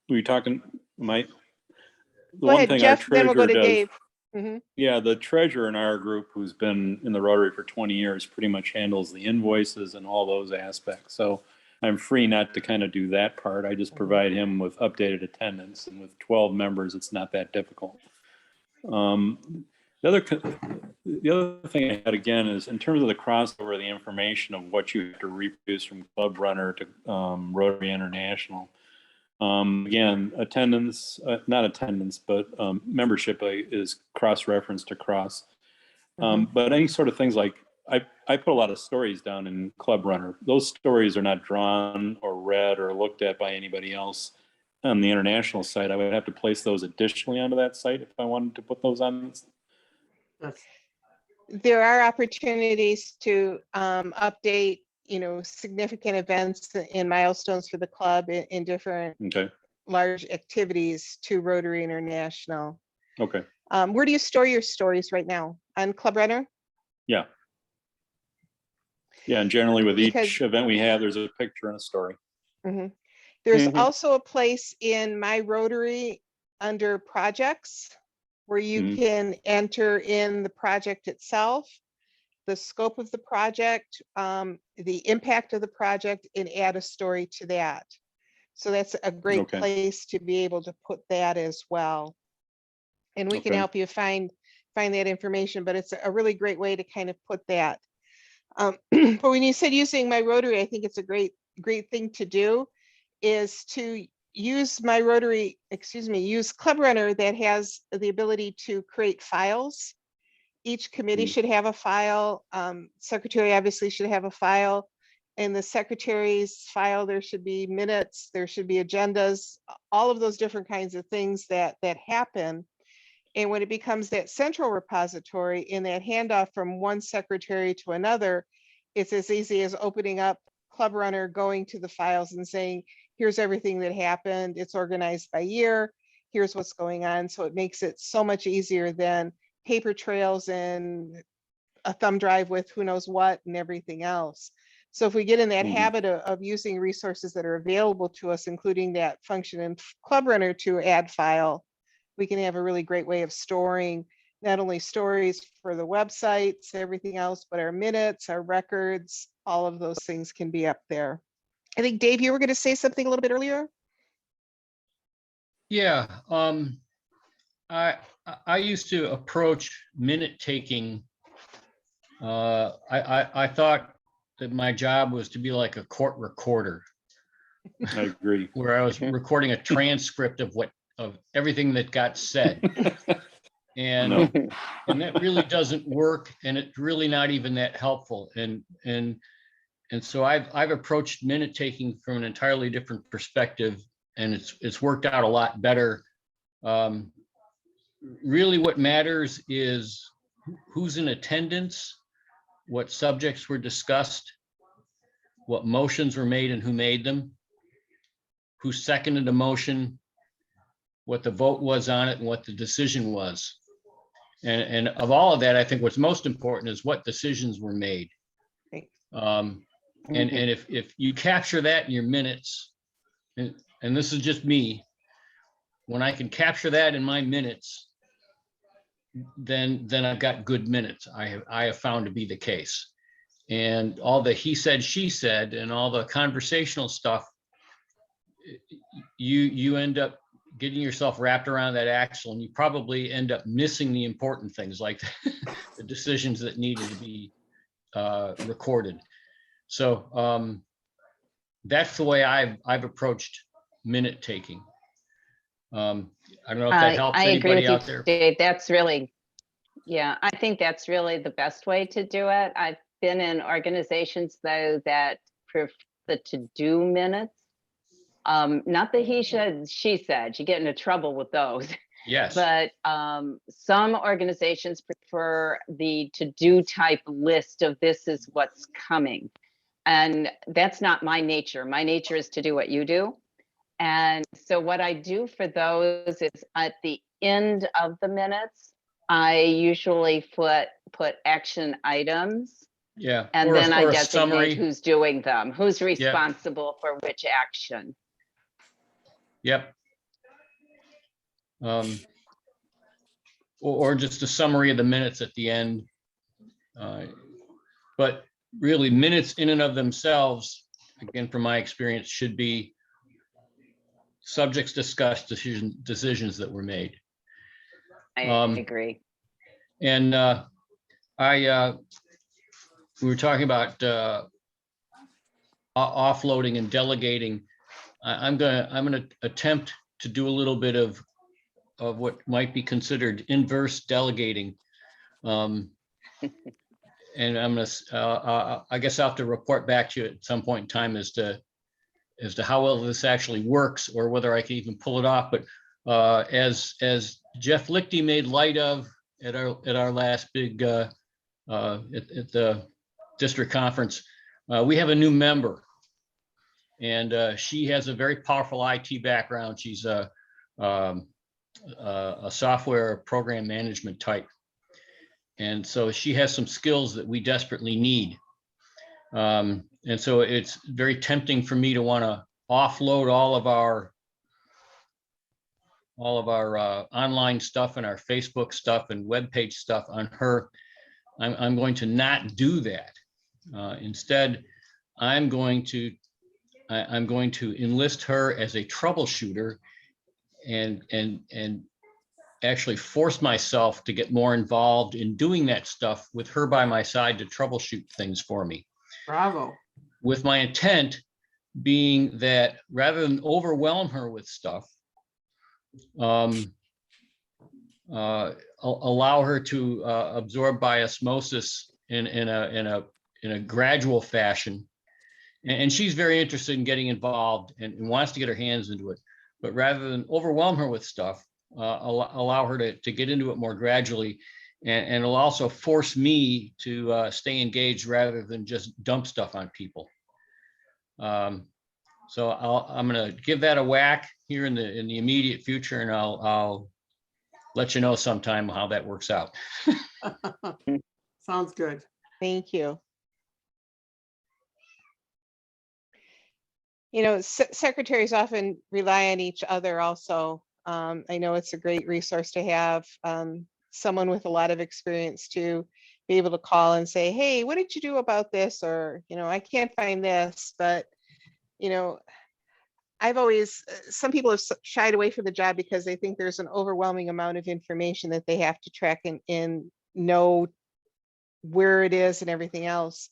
you talking, My, the Go one ahead, thing our Jeff, then we'll go treasurer to does, Dave. Mhm. yeah, the treasurer in our group, who's been in the Rotary for 20 years, pretty much handles the invoices and all those aspects. So I'm free not to kind of do that part. I just provide him with updated attendance, and with 12 members, it's not that difficult. The other thing I had again is in terms of the crossover, the information of what you have to reproduce from Club Runner to Rotary International. Again, attendance, not attendance, but membership is cross-referenced to cross. But any sort of things like, I put a lot of stories down in Club Runner. Those stories are not drawn or read or looked at by anybody else on the international site. I would have to place those additionally onto that site if I wanted to put those on. That's- There are opportunities to update, significant events and milestones for the club in different Okay, large activities to Rotary International. okay, Where do you store your stories right now? On Club Runner? yeah. Yeah, and generally with Because- each event we have, there's a picture and a story. Mhm. There's Mhm. also a place in My Rotary under projects where you Mhm. can enter in the project itself, the scope of the project, the impact of the project, and add a story to that. So that's a great Okay. place to be able to put that as well. And we can Okay. help you find that information, but it's a really great way to kind of put that. But when you said using My Rotary, I think it's a great thing to do, is to use use Club Runner that has the ability to create files. Each committee should have a file. Secretary obviously should have a file. In the secretary's file, there should be minutes, there should be agendas, all of those different kinds of things that happen. And when it becomes that central repository in that handoff from one secretary to another, it's as easy as opening up Club Runner, going to the files and saying, here's everything that happened. It's organized by year. Here's what's going on. So it makes it so much easier than paper trails and a thumb drive with who knows what and everything else. So if we get in that habit of using resources that are available to us, including that function in Club Runner to add file, we can have a really great way of storing not only stories for the websites, everything else, but our minutes, our records, all of those things can be up there. I think, Dave, you were going to say something a little bit earlier. Yeah, I used to approach minute taking. I thought that my job was to be like a court recorder, I agree. where I was recording a transcript of everything that got said. And No. and that really doesn't work, and it's really not even that helpful. And so I've approached minute taking from an entirely different perspective, and it's worked out a lot better. Really what matters is who's in attendance, what subjects were discussed, what motions were made and who made them, who seconded a motion, what the vote was on it, and what the decision was. And of all of that, I think what's most important is what decisions were made. Right. And if you capture that in your minutes, and this is just me, when I can capture that in my minutes, then I've got good minutes. I have found to be the case. And all the he said, she said, and all the conversational stuff, you end up getting yourself wrapped around that axle, and you probably end up missing the important things, like the decisions that needed to be recorded. So that's the way I've approached minute taking. I don't know if that helps I agree anybody with you, out there. Dave. That's really, yeah, I think that's really the best way to do it. I've been in organizations though that prefer the to-do minutes. Not the he said, she said, you get into trouble with those. Yes. But some organizations prefer the to-do type list of this is what's coming. And that's not my nature. My nature is to do what you do. And so what I do for those is at the end of the minutes, I usually put action items. Yeah. And then I or a designate summary. who's doing them, who's responsible for which action. Yep. or just a summary of the minutes at the end. But really, minutes in and of themselves, again, from my experience, should be subjects discussed, decisions that were made. I agree. And we were talking about offloading and delegating. I'm gonna attempt to do a little bit of what might be considered inverse delegating. And I'm gonna, I guess I'll have to report back to you at some point in time as to how well this actually works, or whether I can even pull it off. But as Jeff Lichty made light of at our last big at the district conference, we have a new member, and she has a very powerful IT background. She's a software program management type. And so she has some skills that we desperately need. And so it's very tempting for me to want to offload all of our online stuff and our Facebook stuff and webpage stuff on her. I'm going to not do that. Instead, I'm going to enlist her as a troubleshooter and actually force myself to get more involved in doing that stuff with her by my side to troubleshoot things for me. Bravo. With my intent being that rather than overwhelm her with stuff, allow her to absorb by osmosis in a gradual fashion. And she's very interested in getting involved and wants to get her hands into it. But rather than overwhelm her with stuff, allow her to get into it more gradually, and it'll also force me to stay engaged rather than just dump stuff on people. So I'm going to give that a whack here in the immediate future, and I'll let you know sometime how that works out. Sounds good. Thank you. You know, secretaries often rely on each other also. I know it's a great resource to have someone with a lot of experience to be able to call and say, hey, what did you do about this? Or, you know, I can't find this, but, you know, I've always, some people have shied away from the job because they think there's an overwhelming amount of information that they have to track and know where it is and everything else.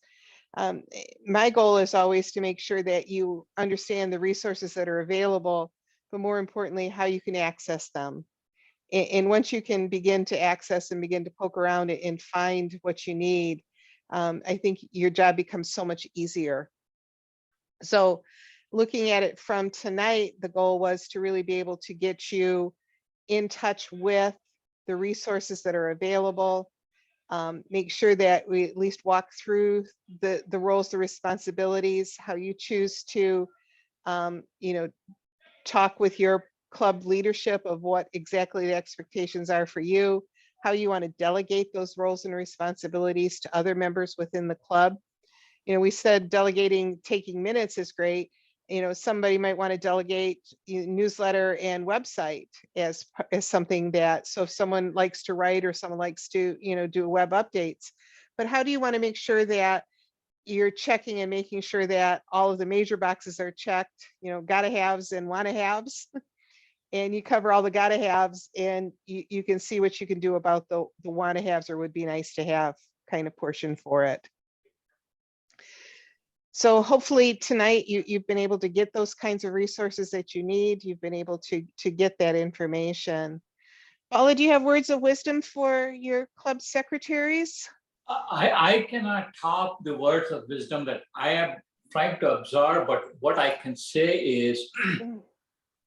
My goal is always to make sure that you understand the resources that are available, but more importantly, how you can access them. And once you can begin to access and begin to poke around and find what you need, I think your job becomes so much easier. So looking at it from tonight, the goal was to really be able to get you in touch with the resources that are available. Make sure that we at least walk through the roles, the responsibilities, how you choose to, you know, talk with your club leadership of what exactly the expectations are for you, how you want to delegate those roles and responsibilities to other members within the club. You know, we said delegating, taking minutes is great. You know, somebody might want to delegate newsletter and website as something that, so if someone likes to write or someone likes to, you know, do web updates, but how do you want to make sure that you're checking and making sure that all of the major boxes are checked, you know, gotta haves and wanna haves, and you cover all the gotta haves, and you can see what you can do about the wanna haves or would be nice to have kind of portion for it. So hopefully tonight you've been able to get those kinds of resources that you need. You've been able to get that information. Paula, do you have words of wisdom for your club secretaries? I cannot top the words of wisdom that I am trying to absorb, but what I can say is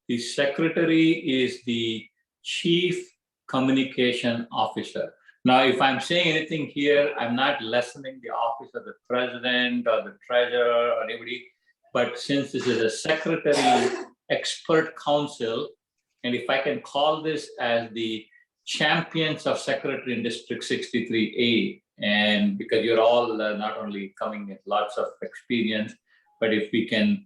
the secretary is the chief communication officer. Now, if I'm saying anything here, I'm not lessening the office of the president or the treasurer or anybody, but since this is a secretary expert council, and if I can call this as the champions of secretary in District 63A, and because you're all not only coming with lots of experience, but if we can,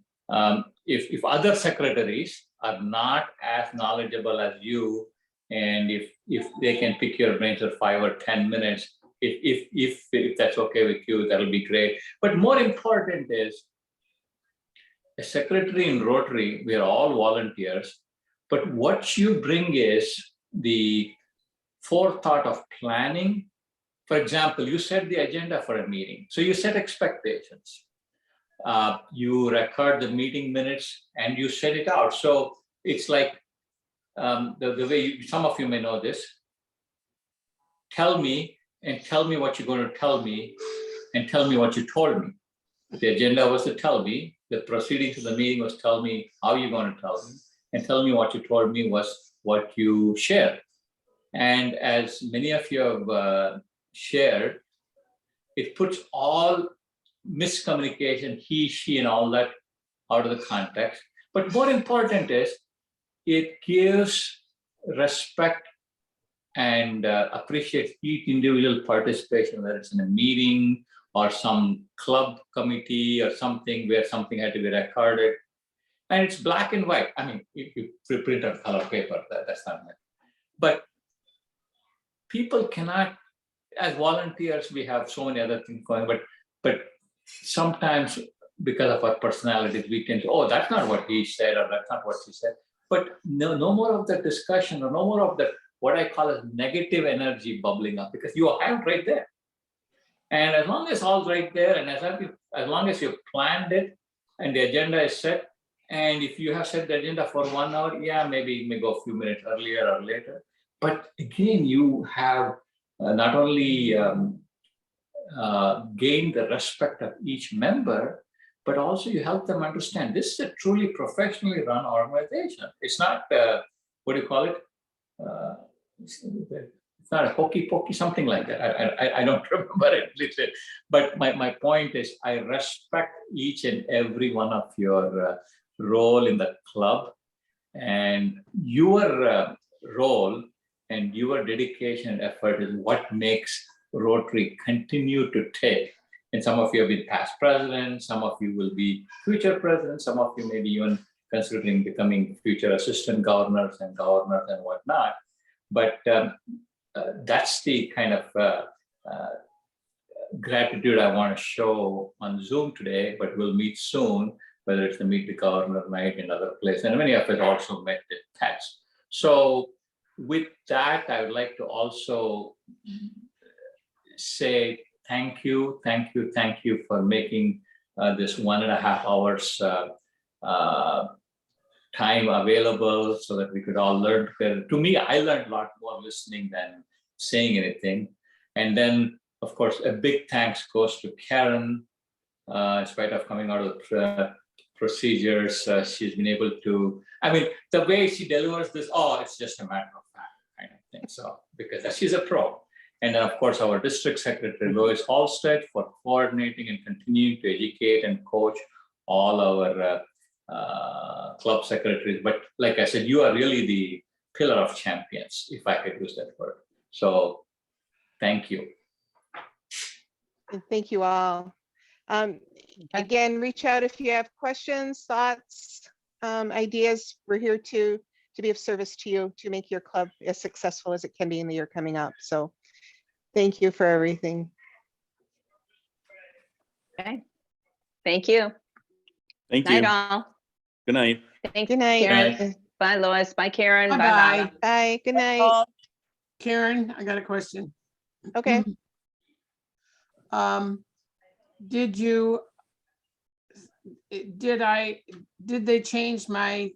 if other secretaries are not as knowledgeable as you, And if they can pick your brains for 5 or 10 minutes, if that's okay with you, that'll be great. But more important is, a secretary in Rotary, we are all volunteers, but what you bring is the forethought of planning. For example, you set the agenda for a meeting, so you set expectations. You record the meeting minutes and you set it out. So it's like the way some of you may know this. Tell me what you're going to tell me, and tell me what you told me. The agenda was to tell me. The proceeding to the meeting was tell me how you're going to tell me, and tell me what you told me was what you shared. And as many of you have shared, it puts all miscommunication, he, she, and all that out of the context. But more important is, it gives respect and appreciates each individual participation, whether it's in a meeting or some club committee or something where something had to be recorded. And it's black and white. I mean, if you print on color paper, that's not it. But people cannot, as volunteers, we have so many other things going, but sometimes because of our personalities, we can say, oh, that's not what he said, or that's not what she said. But no more of that discussion, or no more of that, what I call as negative energy bubbling up, because you have it right there. And as long as all's right there, and as long as you've planned it and the agenda is set, and if you have set the agenda for 1 hour, yeah, maybe it may go a few minutes earlier or later. But again, you have not only gained the respect of each member, but also you help them understand this is a truly professionally run organization. It's not, what do you call it? It's not a hokey pokey, something like that. I don't remember it. But my point is, I respect each and every one of your role in the club, and your role and your dedication and effort is what makes Rotary continue to take. And some of you have been past presidents, some of you will be future presidents, some of you may be even considering becoming future assistant governors and whatnot. But that's the kind of gratitude I want to show on Zoom today, but we'll meet soon, whether it's the Meet the Governor night in other places. And many of us also met at TEDx. So with that, I would like to also say thank you for making this 1.5 hours time available so that we could all learn together. To me, I learned a lot more listening than saying anything. And then, of course, a big thanks goes to Karen. In spite of coming out of the procedures, she's been able to, I mean, the way she delivers this, oh, it's just a matter of fact kind of thing. So, because she's a pro. And then, of course, our district secretary, Lois Halstead, for coordinating and continuing to educate and coach all our club secretaries. But like I said, you are really the pillar of champions, if I could use that word. So thank you. And thank you all. Again, reach out if you have questions, thoughts, ideas. We're here to be of service to you, to make your club as successful as it can be in the year coming up. So thank you for everything. Okay. Thank you. Thank you. Night all. Good night. Thank Good night. Karen. Bye, Lois. Bye, Karen. Bye, Bye-bye. Donna. Bye. Good night. Karen, I got a question. Okay. Did they change my